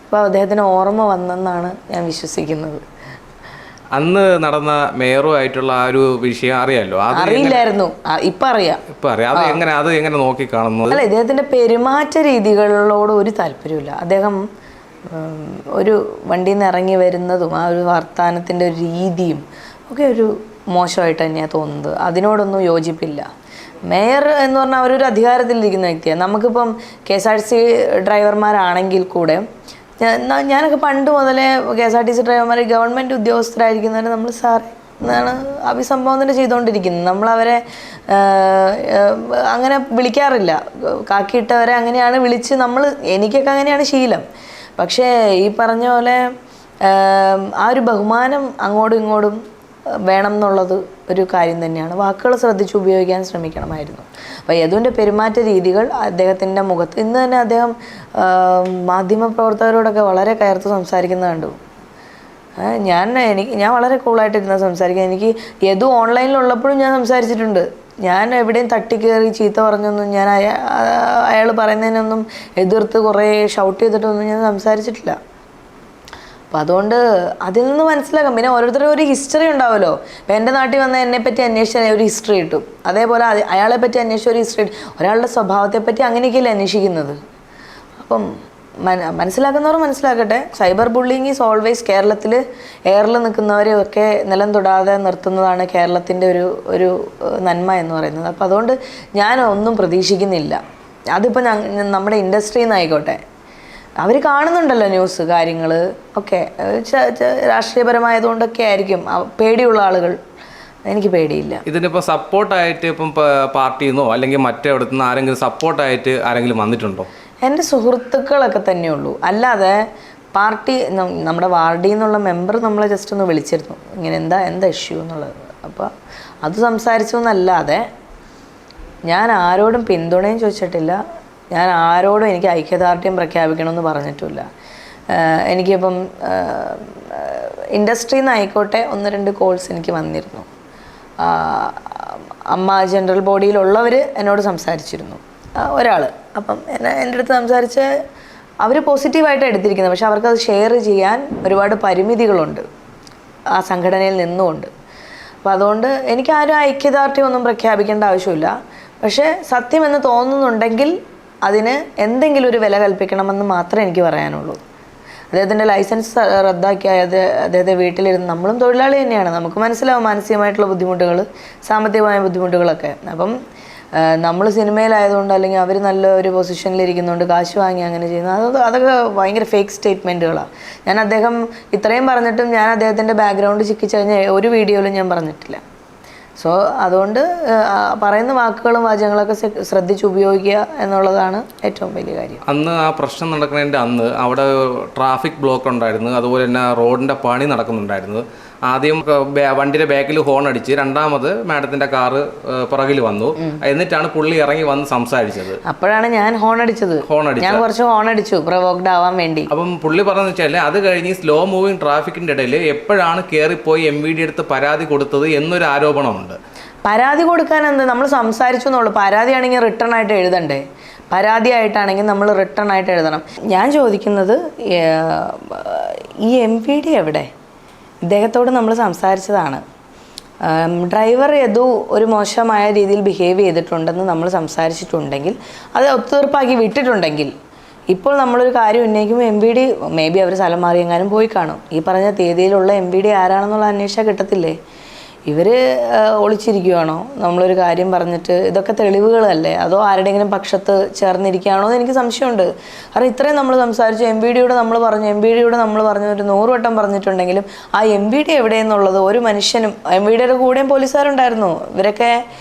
ഇപ്പോൾ അദ്ദേഹത്തിന് ഓർമ്മ വന്നെന്നാണ് ഞാൻ വിശ്വസിക്കുന്നത്. അന്ന് നടന്ന മേയറുമായിട്ടുള്ള ആ ഒരു വിഷയം അറിയാമല്ലോ? അറിയില്ലായിരുന്നു, ഇപ്പം അറിയാം. അത് എങ്ങനെ നോക്കി കാണുന്നു? അല്ല, ഇദ്ദേഹത്തിൻ്റെ പെരുമാറ്റ രീതികളോട് ഒരു താല്പര്യമില്ല. അദ്ദേഹം ഒരു വണ്ടിയിൽ നിന്ന് ഇറങ്ങി വരുന്നതും ആ ഒരു വർത്തമാനത്തിൻ്റെ ഒരു രീതിയും ഒക്കെ ഒരു മോശമായിട്ട് തന്നെയാണ് തോന്നുന്നത്. അതിനോടൊന്നും യോജിപ്പില്ല. മേയർ എന്ന് പറഞ്ഞാൽ അവരൊരു അധികാരത്തിലിരിക്കുന്ന വ്യക്തിയാണ്. നമുക്കിപ്പം KSRTC ഡ്രൈവർമാരാണെങ്കിൽ കൂടെ ഞാനൊക്കെ പണ്ട് മുതലേ KSRTC ഡ്രൈവർമാർ ഗവൺമെൻറ് ഉദ്യോഗസ്ഥരായിരിക്കുന്നവരെ നമ്മൾ സാർ എന്നാണ് അഭിസംബോധന ചെയ്തുകൊണ്ടിരിക്കുന്നത്. നമ്മളവരെ അങ്ങനെ വിളിക്കാറില്ല. കാക്കിയിട്ടവരെ അങ്ങനെയാണ് വിളിച്ച് എനിക്കൊക്കെ അങ്ങനെയാണ് ശീലം. പക്ഷേ ഈ പറഞ്ഞ പോലെ ആ ഒരു ബഹുമാനം അങ്ങോട്ടും ഇങ്ങോട്ടും വേണം എന്നുള്ളത് ഒരു കാര്യം തന്നെയാണ്. വാക്കുകൾ ശ്രദ്ധിച്ച് ഉപയോഗിക്കാൻ ശ്രമിക്കണമായിരുന്നു. അപ്പോൾ യദുവിൻ്റെ പെരുമാറ്റ രീതികൾ അദ്ദേഹത്തിൻ്റെ മുഖത്ത് ഇന്ന് തന്നെ അദ്ദേഹം മാധ്യമപ്രവർത്തകരോടൊക്കെ വളരെ കയർത്ത് സംസാരിക്കുന്നത് കണ്ടു. ഞാൻ വളരെ കൂളായിട്ടിരുന്ന സംസാരിക്കാൻ. എനിക്ക് യദു ഓൺലൈനിലുള്ളപ്പോഴും ഞാൻ സംസാരിച്ചിട്ടുണ്ട്. ഞാൻ എവിടെയും തട്ടിക്കയറി ചീത്ത പറഞ്ഞൊന്നും ഞാൻ അയാൾ പറയുന്നതിനൊന്നും എതിർത്ത് കുറേ ഷൗട്ട് ചെയ്തിട്ടൊന്നും ഞാൻ സംസാരിച്ചിട്ടില്ല. അപ്പോൾ അതുകൊണ്ട് അതിൽ നിന്ന് മനസ്സിലാക്കാം. പിന്നെ ഓരോരുത്തരും ഒരു ഹിസ്റ്ററി ഉണ്ടാവുമല്ലോ. ഇപ്പം എൻ്റെ നാട്ടിൽ വന്ന എന്നെപ്പറ്റി അന്വേഷിച്ചാൽ ഒരു ഹിസ്റ്ററി കിട്ടും. അതേപോലെ അയാളെ പറ്റി അന്വേഷിച്ച ഒരു ഹിസ്റ്ററി കിട്ടും. ഒരാളുടെ സ്വഭാവത്തെപ്പറ്റി അങ്ങനെയൊക്കെയല്ലേ അന്വേഷിക്കുന്നത്. അപ്പം മനസ്സിലാക്കുന്നവർ മനസ്സിലാക്കട്ടെ. സൈബർ ബുള്ളിങ് ഈസ് ഓൾവേസ് കേരളത്തിൽ എയറിൽ നിൽക്കുന്നവരെയൊക്കെ നിലം തൊടാതെ നിർത്തുന്നതാണ് കേരളത്തിൻ്റെ ഒരു നന്മ എന്ന് പറയുന്നത്. അപ്പോൾ അതുകൊണ്ട് ഞാൻ ഒന്നും പ്രതീക്ഷിക്കുന്നില്ല. അതിപ്പോൾ നമ്മുടെ ഇൻഡസ്ട്രിയിൽ നിന്നായിക്കോട്ടെ, അവർ കാണുന്നുണ്ടല്ലോ ന്യൂസ് കാര്യങ്ങൾ ഒക്കെ. രാഷ്ട്രീയപരമായതുകൊണ്ടൊക്കെ ആയിരിക്കും പേടിയുള്ള ആളുകൾ. എനിക്ക് പേടിയില്ല. ഇതിനിപ്പോൾ സപ്പോർട്ടായിട്ട് ഇപ്പം പാർട്ടിയിൽ നിന്നോ അല്ലെങ്കിൽ മറ്റെവിടുത്ത് നിന്ന് ആരെങ്കിലും സപ്പോർട്ടായിട്ട് ആരെങ്കിലും വന്നിട്ടുണ്ടോ? എൻ്റെ സുഹൃത്തുക്കളൊക്കെ തന്നെയുള്ളൂ. അല്ലാതെ പാർട്ടി നമ്മുടെ വാർഡിൽ നിന്നുള്ള മെമ്പർ നമ്മളെ ജസ്റ്റ് ഒന്ന് വിളിച്ചിരുന്നു, ഇങ്ങനെ എന്താ ഇഷ്യൂ എന്നുള്ളത്. അപ്പോൾ അത് സംസാരിച്ചു എന്നല്ലാതെ ഞാൻ ആരോടും പിന്തുണയും ചോദിച്ചിട്ടില്ല. ഞാൻ ആരോടും എനിക്ക് ഐക്യദാർഢ്യം പ്രഖ്യാപിക്കണമെന്ന് പറഞ്ഞിട്ടില്ല. എനിക്കിപ്പം ഇൻഡസ്ട്രിയിൽ നിന്നായിക്കോട്ടെ 1-2 കോൾസ് എനിക്ക് വന്നിരുന്നു. അമ്മ ജനറൽ ബോഡിയിലുള്ളവർ എന്നോട് സംസാരിച്ചിരുന്നു ഒരാൾ. അപ്പം എൻ്റെ അടുത്ത് സംസാരിച്ച് അവർ പോസിറ്റീവായിട്ട് എടുത്തിരിക്കുന്നത്. പക്ഷെ അവർക്കത് ഷെയർ ചെയ്യാൻ ഒരുപാട് പരിമിതികളുണ്ട് ആ സംഘടനയിൽ നിന്നുകൊണ്ട്. അപ്പോൾ അതുകൊണ്ട് എനിക്കാരും ഐക്യദാർഢ്യം ഒന്നും പ്രഖ്യാപിക്കേണ്ട ആവശ്യമില്ല. പക്ഷേ സത്യമെന്ന് തോന്നുന്നുണ്ടെങ്കിൽ അതിന് എന്തെങ്കിലും ഒരു വില കൽപ്പിക്കണമെന്ന് മാത്രമേ എനിക്ക് പറയാനുള്ളൂ. അദ്ദേഹത്തിൻ്റെ ലൈസൻസ് റദ്ദാക്കിയായത് അദ്ദേഹത്തെ വീട്ടിലിരുന്ന്, നമ്മളും തൊഴിലാളി തന്നെയാണ്, നമുക്ക് മനസ്സിലാവും മാനസികമായിട്ടുള്ള ബുദ്ധിമുട്ടുകൾ, സാമ്പത്തികമായ ബുദ്ധിമുട്ടുകളൊക്കെ. അപ്പം നമ്മൾ സിനിമയിലായതുകൊണ്ട് അല്ലെങ്കിൽ അവർ നല്ല ഒരു പൊസിഷനിലിരിക്കുന്നതുകൊണ്ട് കാശ് വാങ്ങി അങ്ങനെ ചെയ്യുന്നത് അതൊക്കെ ഭയങ്കര ഫേക്ക് സ്റ്റേറ്റ്മെൻറ്റുകളാണ്. ഞാൻ അദ്ദേഹം ഇത്രയും പറഞ്ഞിട്ടും ഞാൻ അദ്ദേഹത്തിൻ്റെ ബാക്ക്ഗ്രൗണ്ട് ചിക്കിച്ച് കഴിഞ്ഞാൽ ഒരു വീഡിയോയിലും ഞാൻ പറഞ്ഞിട്ടില്ല. സോ അതുകൊണ്ട് പറയുന്ന വാക്കുകളും വാചകങ്ങളൊക്കെ ശ്രദ്ധിച്ച് ഉപയോഗിക്കുക എന്നുള്ളതാണ് ഏറ്റവും വലിയ കാര്യം. അന്ന് ആ പ്രശ്നം നടക്കുന്നതിൻ്റെ അന്ന് അവിടെ ട്രാഫിക് ബ്ലോക്ക് ഉണ്ടായിരുന്നു. അതുപോലെ തന്നെ റോഡിൻ്റെ പണി നടക്കുന്നുണ്ടായിരുന്നു. ആദ്യം വണ്ടിയുടെ ബാക്കിൽ ഹോൺ അടിച്ച്, രണ്ടാമത് മാഡത്തിന്റെ കാറ് പുറകിൽ വന്നു. എന്നിട്ടാണ് പുള്ളി ഇറങ്ങി വന്ന് സംസാരിച്ചത്. അപ്പോഴാണ് ഞാൻ ഹോൺ അടിച്ചത്. ഞാൻ കുറച്ച് ഹോൺ അടിച്ചു പ്രൊവോക്ഡ് ആവാൻ വേണ്ടി. അപ്പം പുള്ളി പറഞ്ഞെന്ന് വെച്ചാൽ അത് കഴിഞ്ഞ് സ്ലോ മൂവിങ് ട്രാഫിക്കിന്റെ ഇടയിൽ എപ്പോഴാണ് കയറിപ്പോയി MVD എടുത്ത് പരാതി കൊടുത്തത് എന്നൊരു ആരോപണമുണ്ട്. പരാതി കൊടുക്കാൻ എന്താ, നമ്മൾ സംസാരിച്ചു എന്നുള്ളൂ. പരാതിയാണെങ്കിൽ റിട്ടേൺ ആയിട്ട് എഴുതണ്ടേ? പരാതിയായിട്ടാണെങ്കിൽ നമ്മൾ റിട്ടേൺ ആയിട്ട് എഴുതണം. ഞാൻ ചോദിക്കുന്നത് ഈ MVD എവിടെ? ഇദ്ദേഹത്തോട് നമ്മൾ സംസാരിച്ചതാണ്. ഡ്രൈവർ യദു ഒരു മോശമായ രീതിയിൽ ബിഹേവ് ചെയ്തിട്ടുണ്ടെന്ന് നമ്മൾ സംസാരിച്ചിട്ടുണ്ടെങ്കിൽ, അത് ഒത്തുതീർപ്പാക്കി വിട്ടിട്ടുണ്ടെങ്കിൽ, ഇപ്പോൾ നമ്മളൊരു കാര്യം ഉന്നയിക്കുമ്പോൾ MVD മേ ബി അവർ സ്ഥലം മാറിയെങ്ങാനും പോയി കാണും. ഈ പറഞ്ഞ തീയതിയിലുള്ള MVD ആരാണെന്നുള്ള അന്വേഷിച്ചാൽ കിട്ടത്തില്ലേ? ഇവർ ഒളിച്ചിരിക്കുകയാണോ? നമ്മളൊരു കാര്യം പറഞ്ഞിട്ട് ഇതൊക്കെ തെളിവുകളല്ലേ? അതോ ആരുടെയെങ്കിലും പക്ഷത്ത് ചേർന്നിരിക്കുകയാണോ എന്ന് എനിക്ക് സംശയമുണ്ട്. കാരണം ഇത്രയും നമ്മൾ സംസാരിച്ചു, MVDയോട് നമ്മൾ പറഞ്ഞു ഒരു 100 വട്ടം പറഞ്ഞിട്ടുണ്ടെങ്കിലും ആ MVD എവിടെയെന്നുള്ളത് ഒരു മനുഷ്യനും, MVDയുടെ കൂടെയും പോലീസുകാരുണ്ടായിരുന്നു, ഇവരൊക്കെ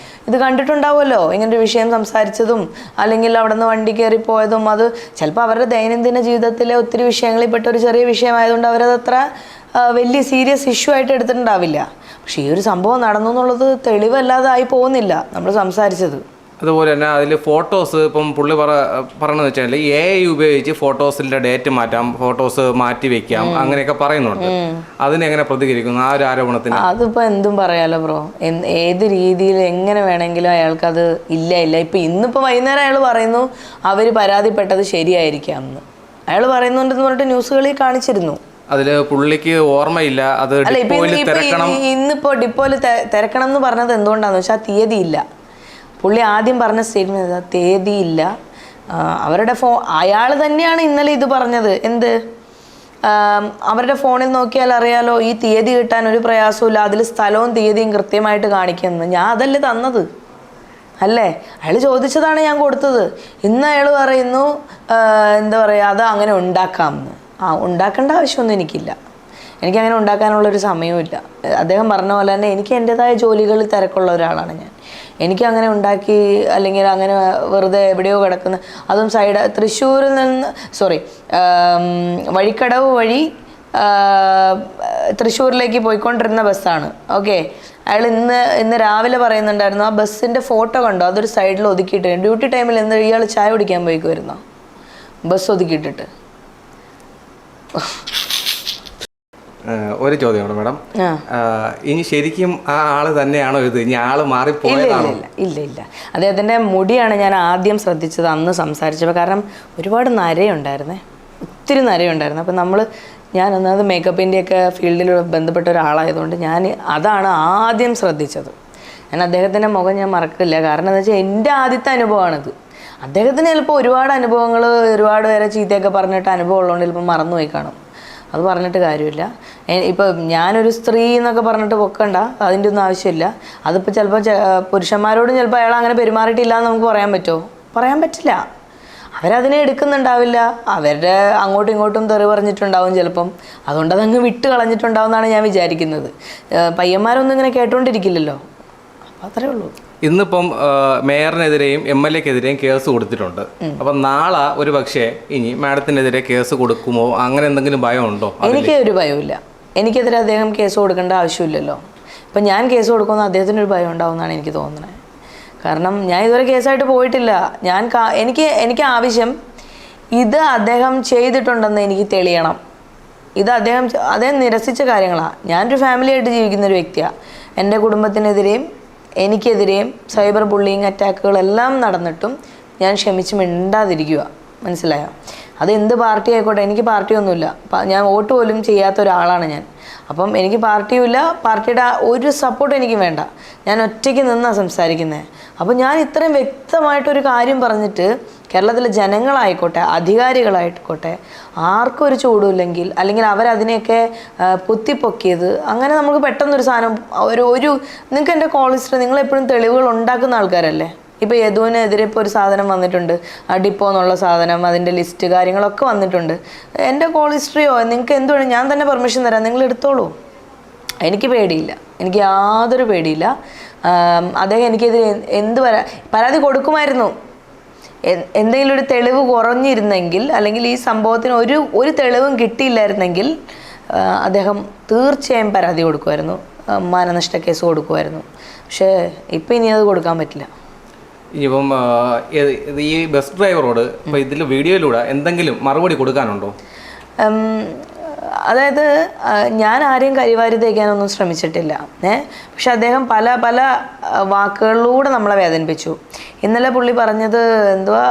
ഇത് കണ്ടിട്ടുണ്ടാവുമല്ലോ, ഇങ്ങനൊരു വിഷയം സംസാരിച്ചതും അല്ലെങ്കിൽ അവിടെ നിന്ന് വണ്ടി കയറിപ്പോയതും. അത് ചിലപ്പോൾ അവരുടെ ദൈനംദിന ജീവിതത്തിലെ ഒത്തിരി വിഷയങ്ങളിൽ പെട്ട ഒരു ചെറിയ വിഷയമായതുകൊണ്ട് അവരത് അത്ര വലിയ സീരിയസ് ഇഷ്യൂ ആയിട്ട് എടുത്തിട്ടുണ്ടാവില്ല. പക്ഷേ ഈ ഒരു സംഭവം നടന്നു എന്നുള്ളത് തെളിവല്ലാതെ ആയി പോകുന്നില്ല നമ്മൾ സംസാരിച്ചത്. അതുപോലെ തന്നെ അതിൽ ഫോട്ടോസ് ഇപ്പം പുള്ളി പറയണമെന്ന് വെച്ചാൽ AI ഉപയോഗിച്ച് ഫോട്ടോസിൻ്റെ ഡേറ്റ് മാറ്റാം, ഫോട്ടോസ് മാറ്റി വെക്കാം, അങ്ങനെയൊക്കെ പറയുന്നുണ്ട്. അതിനെങ്ങനെ പ്രതികരിക്കുന്നു ആ ഒരു ആരോപണത്തിന്? അതിപ്പോൾ എന്തും പറയാലോ ബ്രോ. ഏത് രീതിയിൽ എങ്ങനെ വേണമെങ്കിലും അയാൾക്കത് ഇല്ല. ഇപ്പം ഇന്നിപ്പോൾ വൈകുന്നേരം അയാൾ പറയുന്നു അവർ പരാതിപ്പെട്ടത് ശരിയായിരിക്കാം എന്ന് അയാൾ പറയുന്നുണ്ടെന്ന് പറഞ്ഞിട്ട് ന്യൂസുകളിൽ കാണിച്ചിരുന്നു. അതില് പുള്ളിക്ക് ഓർമ്മയില്ല, അത് ഇന്നിപ്പോ ഡിപ്പോയിൽ തിരക്കണം എന്ന് പറഞ്ഞത് എന്തുകൊണ്ടാന്ന് വെച്ചാൽ തീയതി ഇല്ല. പുള്ളി ആദ്യം പറഞ്ഞ സ്റ്റേറ്റ്മെന്റ് തീയതി ഇല്ല. അവരുടെ അയാൾ തന്നെയാണ് ഇന്നലെ ഇത് പറഞ്ഞത്. എന്ത്, അവരുടെ ഫോണിൽ നോക്കിയാൽ അറിയാലോ ഈ തീയതി കിട്ടാൻ ഒരു പ്രയാസമില്ല, അതിൽ സ്ഥലവും തീയതിയും കൃത്യമായിട്ട് കാണിക്കുന്നത്. ഞാൻ അതല്ലേ തന്നത് അല്ലേ? അയാൾ ചോദിച്ചതാണ് ഞാൻ കൊടുത്തത്. ഇന്ന് അയാൾ പറയുന്നു എന്താ പറയുക, അത് അങ്ങനെ ഉണ്ടാക്കാമെന്ന്. ഉണ്ടാക്കേണ്ട ആവശ്യമൊന്നും എനിക്കില്ല. എനിക്കങ്ങനെ ഉണ്ടാക്കാനുള്ളൊരു സമയവുമില്ല. അദ്ദേഹം പറഞ്ഞ പോലെ തന്നെ എനിക്ക് എൻ്റെതായ ജോലികളിൽ തിരക്കുള്ള ഒരാളാണ് ഞാൻ. എനിക്കങ്ങനെ ഉണ്ടാക്കി അല്ലെങ്കിൽ അങ്ങനെ വെറുതെ എവിടെയോ കിടക്കുന്ന, അതും തൃശ്ശൂരിൽ നിന്ന് വഴിക്കടവ് വഴി തൃശ്ശൂരിലേക്ക് പോയിക്കൊണ്ടിരുന്ന ബസ്സാണ്. ഓക്കെ, അയാൾ ഇന്ന് രാവിലെ പറയുന്നുണ്ടായിരുന്നു, ആ ബസ്സിൻ്റെ ഫോട്ടോ കണ്ടോ, അതൊരു സൈഡിൽ ഒതുക്കിയിട്ട് ഡ്യൂട്ടി ടൈമിൽ ഇയാൾ ചായ കുടിക്കാൻ പോയിക്കുമായിരുന്നോ ബസ് ഒതുക്കിയിട്ടിട്ട്? ഒരു ചോദ്യമാണ് മാഡം, ഇനി ശരിക്കും ആ ആള് തന്നെയാണോ ഇത്, ഇനി ആള് മാറിപ്പോയതാണോ? ഇല്ല. അദ്ദേഹത്തിൻ്റെ മുടിയാണ് ഞാൻ ആദ്യം ശ്രദ്ധിച്ചത് അന്ന് സംസാരിച്ചപ്പോൾ. കാരണം ഒരുപാട് നരയുണ്ടായിരുന്നേ, ഒത്തിരി നരയുണ്ടായിരുന്നു. അപ്പം ഞാൻ ഒന്നത് മേക്കപ്പിൻ്റെയൊക്കെ ഫീൽഡിൽ ബന്ധപ്പെട്ട ഒരാളായതുകൊണ്ട് അതാണ് ആദ്യം ശ്രദ്ധിച്ചത്. ഞാൻ അദ്ദേഹത്തിൻ്റെ മുഖം ഞാൻ മറക്കില്ല. കാരണം എന്താ വെച്ചാൽ എൻ്റെ ആദ്യത്തെ അനുഭവമാണിത്. അദ്ദേഹത്തിന് ചിലപ്പോൾ ഒരുപാട് അനുഭവങ്ങൾ, ഒരുപാട് പേരെ ചീത്തയൊക്കെ പറഞ്ഞിട്ട് അനുഭവം ഉള്ളതുകൊണ്ട് ചിലപ്പോൾ മറന്നുപോയി കാണും. അത് പറഞ്ഞിട്ട് കാര്യമില്ല. ഇപ്പം ഞാനൊരു സ്ത്രീ എന്നൊക്കെ പറഞ്ഞിട്ട് പൊക്കണ്ട, അതിൻ്റെ ഒന്നും ആവശ്യമില്ല. അതിപ്പോൾ ചിലപ്പോൾ പുരുഷന്മാരോടും ചിലപ്പോൾ അയാൾ അങ്ങനെ പെരുമാറിയിട്ടില്ല എന്ന് നമുക്ക് പറയാൻ പറ്റുമോ? പറയാൻ പറ്റില്ല. അവരതിനെ എടുക്കുന്നുണ്ടാവില്ല, അവരുടെ അങ്ങോട്ടും ഇങ്ങോട്ടും തെറി പറഞ്ഞിട്ടുണ്ടാവും ചിലപ്പം. അതുകൊണ്ട് അതങ്ങ് വിട്ട് കളഞ്ഞിട്ടുണ്ടാവും എന്നാണ് ഞാൻ വിചാരിക്കുന്നത്. പയ്യന്മാരൊന്നും ഇങ്ങനെ കേട്ടോണ്ടിരിക്കില്ലല്ലോ. അപ്പം അത്രേ ഉള്ളൂ. ഇന്നിപ്പം മേയറിനെതിരെയും MLA ക്കെതിരെയും കേസ് കൊടുത്തിട്ടുണ്ട്. അപ്പം നാളെ ഒരു പക്ഷേ ഇനി മാഡത്തിനെതിരെ കേസ് കൊടുക്കുമോ, അങ്ങനെ എന്തെങ്കിലും ഭയമുണ്ടോ? എനിക്ക് ഒരു ഭയമില്ല. എനിക്കെതിരെ അദ്ദേഹം കേസ് കൊടുക്കേണ്ട ആവശ്യമില്ലല്ലോ. ഇപ്പം ഞാൻ കേസ് കൊടുക്കുമെന്ന് അദ്ദേഹത്തിനൊരു ഭയം ഉണ്ടാവും എന്നാണ് എനിക്ക് തോന്നുന്നത്. കാരണം ഞാൻ ഇതുവരെ കേസായിട്ട് പോയിട്ടില്ല. എനിക്ക് ആവശ്യം ഇത് അദ്ദേഹം ചെയ്തിട്ടുണ്ടെന്ന് എനിക്ക് തെളിയണം. ഇത് അദ്ദേഹം നിരസിച്ച കാര്യങ്ങളാണ്. ഞാനൊരു ഫാമിലിയായിട്ട് ജീവിക്കുന്നൊരു വ്യക്തിയാണ്. എൻ്റെ കുടുംബത്തിനെതിരെയും എനിക്കെതിരെയും സൈബർ ബുള്ളിങ് അറ്റാക്കുകളെല്ലാം നടന്നിട്ടും ഞാൻ ക്ഷമിച്ച് മിണ്ടാതിരിക്കുക. മനസ്സിലായോ? അത് എന്ത് പാർട്ടി ആയിക്കോട്ടെ, എനിക്ക് പാർട്ടിയൊന്നുമില്ല. ഞാൻ വോട്ട് പോലും ചെയ്യാത്ത ഒരാളാണ് ഞാൻ. അപ്പം എനിക്ക് പാർട്ടിയുമില്ല, പാർട്ടിയുടെ ഒരു സപ്പോർട്ട് എനിക്ക് വേണ്ട. ഞാൻ ഒറ്റയ്ക്ക് നിന്നാണ് സംസാരിക്കുന്നത്. അപ്പം ഞാൻ ഇത്രയും വ്യക്തമായിട്ടൊരു കാര്യം പറഞ്ഞിട്ട് കേരളത്തിലെ ജനങ്ങളായിക്കോട്ടെ, അധികാരികളായിക്കോട്ടെ, ആർക്കും ഒരു ചൂടുമില്ലെങ്കിൽ, അല്ലെങ്കിൽ അവരതിനെയൊക്കെ പൊത്തിപ്പൊക്കിയത്, അങ്ങനെ നമുക്ക് പെട്ടെന്നൊരു സാധനം നിങ്ങൾക്ക് എൻ്റെ കോൾ ഹിസ്റ്ററി, നിങ്ങളെപ്പോഴും തെളിവുകൾ ഉണ്ടാക്കുന്ന ആൾക്കാരല്ലേ. ഇപ്പോൾ യദുവിനെതിരെ ഇപ്പോൾ ഒരു സാധനം വന്നിട്ടുണ്ട്, ഡിപ്പോ എന്നുള്ള സാധനം, അതിൻ്റെ ലിസ്റ്റ് കാര്യങ്ങളൊക്കെ വന്നിട്ടുണ്ട്. എൻ്റെ കോൾ ഹിസ്റ്ററിയോ നിങ്ങൾക്ക് എന്ത് വേണം, ഞാൻ തന്നെ പെർമിഷൻ തരാം, നിങ്ങൾ എടുത്തോളൂ. എനിക്ക് പേടിയില്ല, എനിക്ക് യാതൊരു പേടിയില്ല. അദ്ദേഹം എനിക്കെതിരെ പരാതി കൊടുക്കുമായിരുന്നു. എന്തെങ്കിലും ഒരു തെളിവ് കുറഞ്ഞിരുന്നെങ്കിൽ, അല്ലെങ്കിൽ ഈ സംഭവത്തിന് ഒരു തെളിവും കിട്ടിയില്ലായിരുന്നെങ്കിൽ അദ്ദേഹം തീർച്ചയായും പരാതി കൊടുക്കുമായിരുന്നു, മാനനഷ്ട കേസ് കൊടുക്കുമായിരുന്നു. പക്ഷേ ഇപ്പം ഇനി അത് കൊടുക്കാൻ പറ്റില്ല. ഇനിയിപ്പം ഈ ബസ് ഡ്രൈവറോട് ഇപ്പം ഇതിൽ വീഡിയോയിലൂടെ എന്തെങ്കിലും മറുപടി കൊടുക്കാനുണ്ടോ? അതായത് ഞാൻ ആരെയും കരിവാരി തേക്കാനൊന്നും ശ്രമിച്ചിട്ടില്ല. പക്ഷെ അദ്ദേഹം പല പല വാക്കുകളിലൂടെ നമ്മളെ വേദനിപ്പിച്ചു. ഇന്നലെ പുള്ളി പറഞ്ഞത് എന്തുവാ,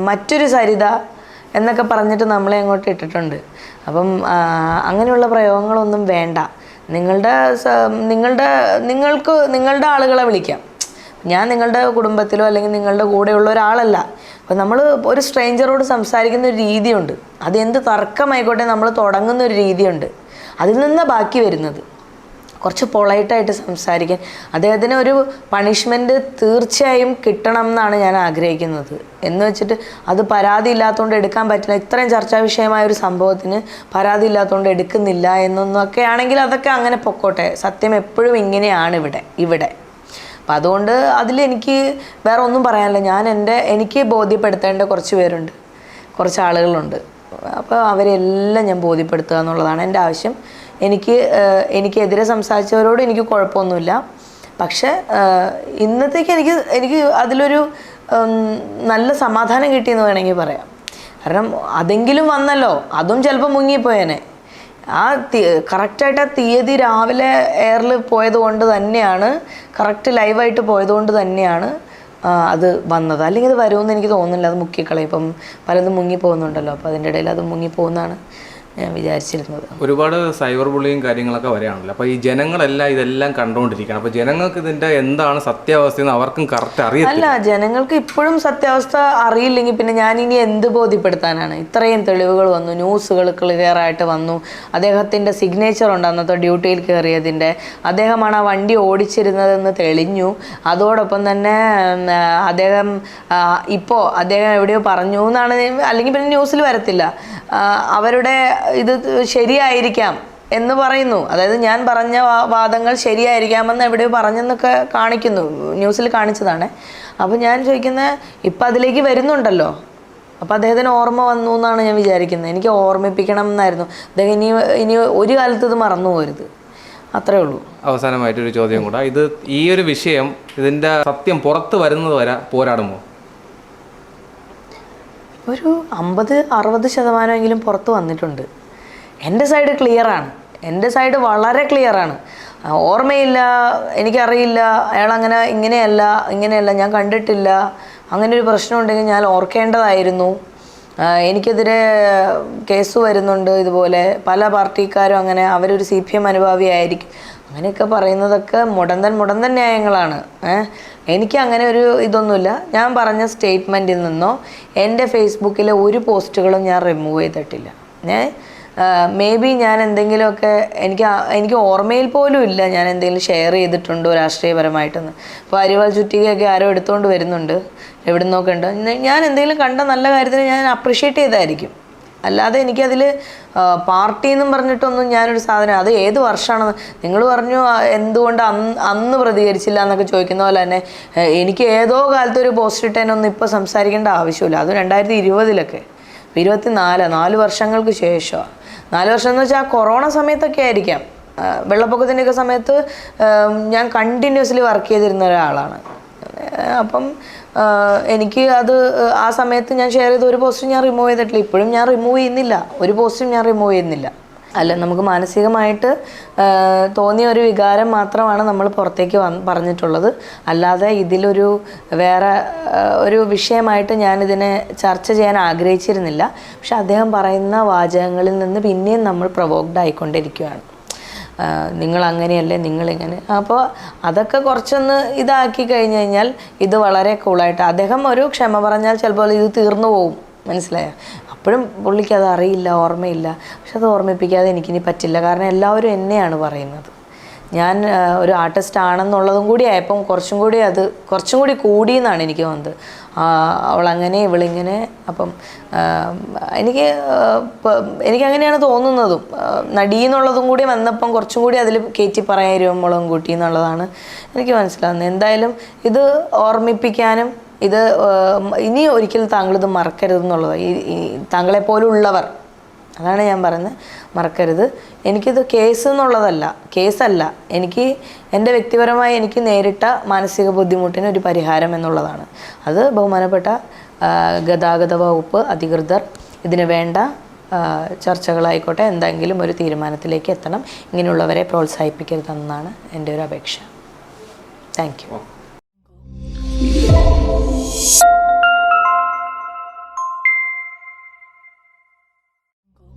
മറ്റൊരു സരിത എന്നൊക്കെ പറഞ്ഞിട്ട് നമ്മളെ അങ്ങോട്ട് ഇട്ടിട്ടുണ്ട്. അപ്പം അങ്ങനെയുള്ള പ്രയോഗങ്ങളൊന്നും വേണ്ട. നിങ്ങളുടെ ആളുകളെ വിളിക്കാം. ഞാൻ നിങ്ങളുടെ കുടുംബത്തിലോ അല്ലെങ്കിൽ നിങ്ങളുടെ കൂടെയുള്ള ഒരാളല്ല. അപ്പോൾ നമ്മൾ ഒരു സ്ട്രേഞ്ചറോട് സംസാരിക്കുന്ന ഒരു രീതിയുണ്ട്. അതെന്ത് തർക്കമായിക്കോട്ടെ, നമ്മൾ തുടങ്ങുന്ന ഒരു രീതിയുണ്ട്. അതിൽ നിന്നാണ് ബാക്കി വരുന്നത്. കുറച്ച് പൊളൈറ്റായിട്ട് സംസാരിക്കാൻ അദ്ദേഹത്തിന് ഒരു പണിഷ്മെൻറ്റ് തീർച്ചയായും കിട്ടണം എന്നാണ് ഞാൻ ആഗ്രഹിക്കുന്നത്. എന്ന് വെച്ചിട്ട് അത് പരാതി ഇല്ലാത്തതുകൊണ്ട് എടുക്കാൻ പറ്റില്ല, ഇത്രയും ചർച്ചാ വിഷയമായ ഒരു സംഭവത്തിന് പരാതി ഇല്ലാത്തതുകൊണ്ട് എടുക്കുന്നില്ല എന്നൊക്കെ ആണെങ്കിൽ അതൊക്കെ അങ്ങനെ പൊക്കോട്ടെ. സത്യം എപ്പോഴും ഇങ്ങനെയാണ് ഇവിടെ. അപ്പം അതുകൊണ്ട് അതിലെനിക്ക് വേറെ ഒന്നും പറയാനില്ല. എനിക്ക് ബോധ്യപ്പെടുത്തേണ്ട കുറച്ച് പേരുണ്ട്, കുറച്ച് ആളുകളുണ്ട്. അപ്പോൾ അവരെല്ലാം ഞാൻ ബോധ്യപ്പെടുത്തുക എന്നുള്ളതാണ് എൻ്റെ ആവശ്യം. എനിക്കെതിരെ സംസാരിച്ചവരോട് എനിക്ക് കുഴപ്പമൊന്നുമില്ല. പക്ഷേ ഇന്നത്തേക്ക് എനിക്ക് അതിലൊരു നല്ല സമാധാനം കിട്ടിയെന്ന് വേണമെങ്കിൽ പറയാം. കാരണം അതെങ്കിലും വന്നല്ലോ, അതും ചിലപ്പോൾ മുങ്ങിപ്പോയേനെ. കറക്റ്റായിട്ട് ആ തീയതി രാവിലെ എയറിൽ പോയത് കൊണ്ട് തന്നെയാണ്, കറക്റ്റ് ലൈവായിട്ട് പോയതുകൊണ്ട് തന്നെയാണ് അത് വന്നത്. അല്ലെങ്കിൽ അത് വരുമെന്ന് എനിക്ക് തോന്നുന്നില്ല. അത് മുക്കിക്കളയും. ഇപ്പം പലതും മുങ്ങിപ്പോകുന്നുണ്ടല്ലോ, അപ്പോൾ അതിൻ്റെ ഇടയിൽ അത് മുങ്ങിപ്പോകുന്നതാണ് ഞാൻ വിചാരിച്ചിരുന്നത്. ഒരുപാട് സൈബർ ബുള്ളിയും കാര്യങ്ങളൊക്കെ വരികയാണല്ലോ. അപ്പോൾ ഈ ജനങ്ങളെല്ലാം ഇതെല്ലാം കണ്ടുകൊണ്ടിരിക്കുകയാണ്. അപ്പോൾ ജനങ്ങൾക്ക് ഇതിൻ്റെ എന്താണ് സത്യാവസ്ഥയെന്ന് അവർക്കും കറക്റ്റ് അറിയില്ല. അല്ല, ജനങ്ങൾക്ക് ഇപ്പോഴും സത്യാവസ്ഥ അറിയില്ലെങ്കിൽ പിന്നെ ഞാനിനി എന്ത് ബോധ്യപ്പെടുത്താനാണ്? ഇത്രയും തെളിവുകൾ വന്നു, ന്യൂസുകൾ ക്ലിയറായിട്ട് വന്നു. അദ്ദേഹത്തിൻ്റെ സിഗ്നേച്ചർ ഉണ്ട് അന്നത്തെ ഡ്യൂട്ടിയിൽ കയറിയതിൻ്റെ. അദ്ദേഹമാണ് ആ വണ്ടി ഓടിച്ചിരുന്നതെന്ന് തെളിഞ്ഞു. അതോടൊപ്പം തന്നെ അദ്ദേഹം എവിടെയോ പറഞ്ഞു എന്നാണ്, അല്ലെങ്കിൽ പിന്നെ ന്യൂസിൽ വരത്തില്ല. അവരുടെ ഇത് ശരിയായിരിക്കാം എന്ന് പറയുന്നു. അതായത് ഞാൻ പറഞ്ഞ വാദങ്ങൾ ശരിയായിരിക്കാമെന്ന് എവിടെയോ പറഞ്ഞെന്നൊക്കെ കാണിക്കുന്നു, ന്യൂസിൽ കാണിച്ചതാണ്. അപ്പോൾ ഞാൻ ചോദിക്കുന്നത്, ഇപ്പം അതിലേക്ക് വരുന്നുണ്ടല്ലോ, അപ്പോൾ അദ്ദേഹത്തിന് ഓർമ്മ വന്നു എന്നാണ് ഞാൻ വിചാരിക്കുന്നത്. എനിക്ക് ഓർമ്മിപ്പിക്കണം എന്നായിരുന്നു. അദ്ദേഹം ഇനി ഒരു കാലത്ത് ഇത് മറന്നു പോകരുത്, അത്രേ ഉള്ളൂ. അവസാനമായിട്ടൊരു ചോദ്യം കൂടെ, ഇത് ഈ ഒരു വിഷയം ഇതിൻ്റെ സത്യം പുറത്ത് വരുന്നത് വരെ പോരാടുമോ? ഒരു 50-60% പുറത്ത് വന്നിട്ടുണ്ട്. എൻ്റെ സൈഡ് ക്ലിയറാണ്, എൻ്റെ സൈഡ് വളരെ ക്ലിയറാണ്. ഓർമ്മയില്ല, എനിക്കറിയില്ല, അയാൾ ഇങ്ങനെയല്ല, ഞാൻ കണ്ടിട്ടില്ല, അങ്ങനെ ഒരു പ്രശ്നം ഉണ്ടെങ്കിൽ ഞാൻ ഓർക്കേണ്ടതായിരുന്നു, എനിക്കെതിരെ കേസ് വരുന്നുണ്ട്, ഇതുപോലെ പല പാർട്ടിക്കാരും അങ്ങനെ അവരൊരു CPM അനുഭാവിയായിരിക്കും, അങ്ങനെയൊക്കെ പറയുന്നതൊക്കെ മുടന്തൻ ന്യായങ്ങളാണ്. എനിക്ക് അങ്ങനെ ഒരു ഇതൊന്നുമില്ല. ഞാൻ പറഞ്ഞ സ്റ്റേറ്റ്മെൻറ്റിൽ നിന്നോ എൻ്റെ ഫേസ്ബുക്കിലെ ഒരു പോസ്റ്റുകളും ഞാൻ റിമൂവ് ചെയ്തിട്ടില്ല. മേ ബി ഞാൻ എന്തെങ്കിലുമൊക്കെ എനിക്ക് ഓർമ്മയിൽ പോലും ഇല്ല ഞാൻ എന്തെങ്കിലും ഷെയർ ചെയ്തിട്ടുണ്ടോ രാഷ്ട്രീയപരമായിട്ടെന്ന്. ഇപ്പോൾ അരിവാൾ ചുറ്റികയൊക്കെ ആരോ എടുത്തുകൊണ്ട് വരുന്നുണ്ട്, എവിടെ നിന്നൊക്കെ ഉണ്ട്. ഞാൻ എന്തെങ്കിലും കണ്ട നല്ല കാര്യത്തിന് ഞാൻ അപ്രിഷ്യേറ്റ് ചെയ്തായിരിക്കും. അല്ലാതെ എനിക്കതിൽ പാർട്ടി എന്നും പറഞ്ഞിട്ടൊന്നും ഞാനൊരു സാധനം, അത് ഏത് വർഷമാണെന്ന് നിങ്ങൾ പറഞ്ഞു എന്തുകൊണ്ട് അന്ന് പ്രതികരിച്ചില്ല എന്നൊക്കെ ചോദിക്കുന്ന പോലെ തന്നെ എനിക്ക് ഏതോ കാലത്ത് ഒരു പോസ്റ്റ് ഇട്ടതിനൊന്നും ഇപ്പോൾ സംസാരിക്കേണ്ട ആവശ്യമില്ല. അത് 2020 4 വർഷങ്ങൾക്ക് ശേഷമാണ്. 4 വർഷം എന്ന് വെച്ചാൽ ആ കൊറോണ സമയത്തൊക്കെ ആയിരിക്കാം, വെള്ളപ്പൊക്കത്തിൻ്റെയൊക്കെ സമയത്ത് ഞാൻ കണ്ടിന്യൂസ്ലി വർക്ക് ചെയ്തിരുന്ന ഒരാളാണ്. അപ്പം എനിക്ക് അത് ആ സമയത്ത് ഞാൻ ഷെയർ ചെയ്ത ഒരു പോസ്റ്റും ഞാൻ റിമൂവ് ചെയ്തിട്ടില്ല. ഇപ്പോഴും ഞാൻ റിമൂവ് ചെയ്യുന്നില്ല, ഒരു പോസ്റ്റും ഞാൻ റിമൂവ് ചെയ്യുന്നില്ല. അല്ല, നമുക്ക് മാനസികമായിട്ട് തോന്നിയ ഒരു വികാരം മാത്രമാണ് നമ്മൾ പുറത്തേക്ക് പറഞ്ഞിട്ടുള്ളത്. അല്ലാതെ ഇതിലൊരു വേറെ ഒരു വിഷയമായിട്ട് ഞാനിതിനെ ചർച്ച ചെയ്യാൻ ആഗ്രഹിച്ചിരുന്നില്ല. പക്ഷെ അദ്ദേഹം പറയുന്ന വാചകങ്ങളിൽ നിന്ന് പിന്നെയും നമ്മൾ പ്രൊവോക്ഡ് ആയിക്കൊണ്ടിരിക്കുകയാണ്. നിങ്ങൾ അങ്ങനെയല്ലേ, നിങ്ങളിങ്ങനെ. അപ്പോൾ അതൊക്കെ കുറച്ചൊന്ന് ഇതാക്കി കഴിഞ്ഞ് കഴിഞ്ഞാൽ ഇത് വളരെ കൂളായിട്ട് അദ്ദേഹം ഒരു ക്ഷമ പറഞ്ഞാൽ ചിലപ്പോൾ ഇത് തീർന്നു പോവും, മനസ്സിലായോ? അപ്പോഴും പുള്ളിക്ക് അത് അറിയില്ല, ഓർമ്മയില്ല. പക്ഷെ അത് ഓർമ്മിപ്പിക്കാതെ എനിക്കിനി പറ്റില്ല. കാരണം എല്ലാവരും എന്നെയാണ് പറയുന്നത്. ഞാൻ ഒരു ആർട്ടിസ്റ്റ് ആണെന്നുള്ളതും കൂടി ആയപ്പം കുറച്ചും കൂടി കൂടിയെന്നാണ് എനിക്ക് തോന്നുന്നത്. അവളങ്ങനെ ഇവളിങ്ങനെ. അപ്പം എനിക്കങ്ങനെയാണ് തോന്നുന്നതും. നടീന്നുള്ളതും കൂടി വന്നപ്പം കുറച്ചും കൂടി അതിൽ കയറ്റി പറയാൻ മുളകും കൂട്ടി എന്നുള്ളതാണ് എനിക്ക് മനസ്സിലാവുന്നത്. എന്തായാലും ഇത് ഓർമ്മിപ്പിക്കാനും ഇത് ഇനി ഒരിക്കലും താങ്കളിത് മറക്കരുതെന്നുള്ളത്, താങ്കളെപ്പോലുള്ളവർ, അതാണ് ഞാൻ പറയുന്നത്, മറക്കരുത്. എനിക്കിത് കേസല്ല, എനിക്ക് എൻ്റെ വ്യക്തിപരമായി എനിക്ക് നേരിട്ട മാനസിക ബുദ്ധിമുട്ടിന് ഒരു പരിഹാരം എന്നുള്ളതാണ്. അത് ബഹുമാനപ്പെട്ട ഗതാഗത വകുപ്പ് അധികൃതർ ഇതിന് വേണ്ട ചർച്ചകളായിക്കോട്ടെ എന്തെങ്കിലും ഒരു തീരുമാനത്തിലേക്ക് എത്തണം. ഇങ്ങനെയുള്ളവരെ പ്രോത്സാഹിപ്പിക്കരുതെന്നാണ് എൻ്റെ ഒരു അപേക്ഷ. Thank you.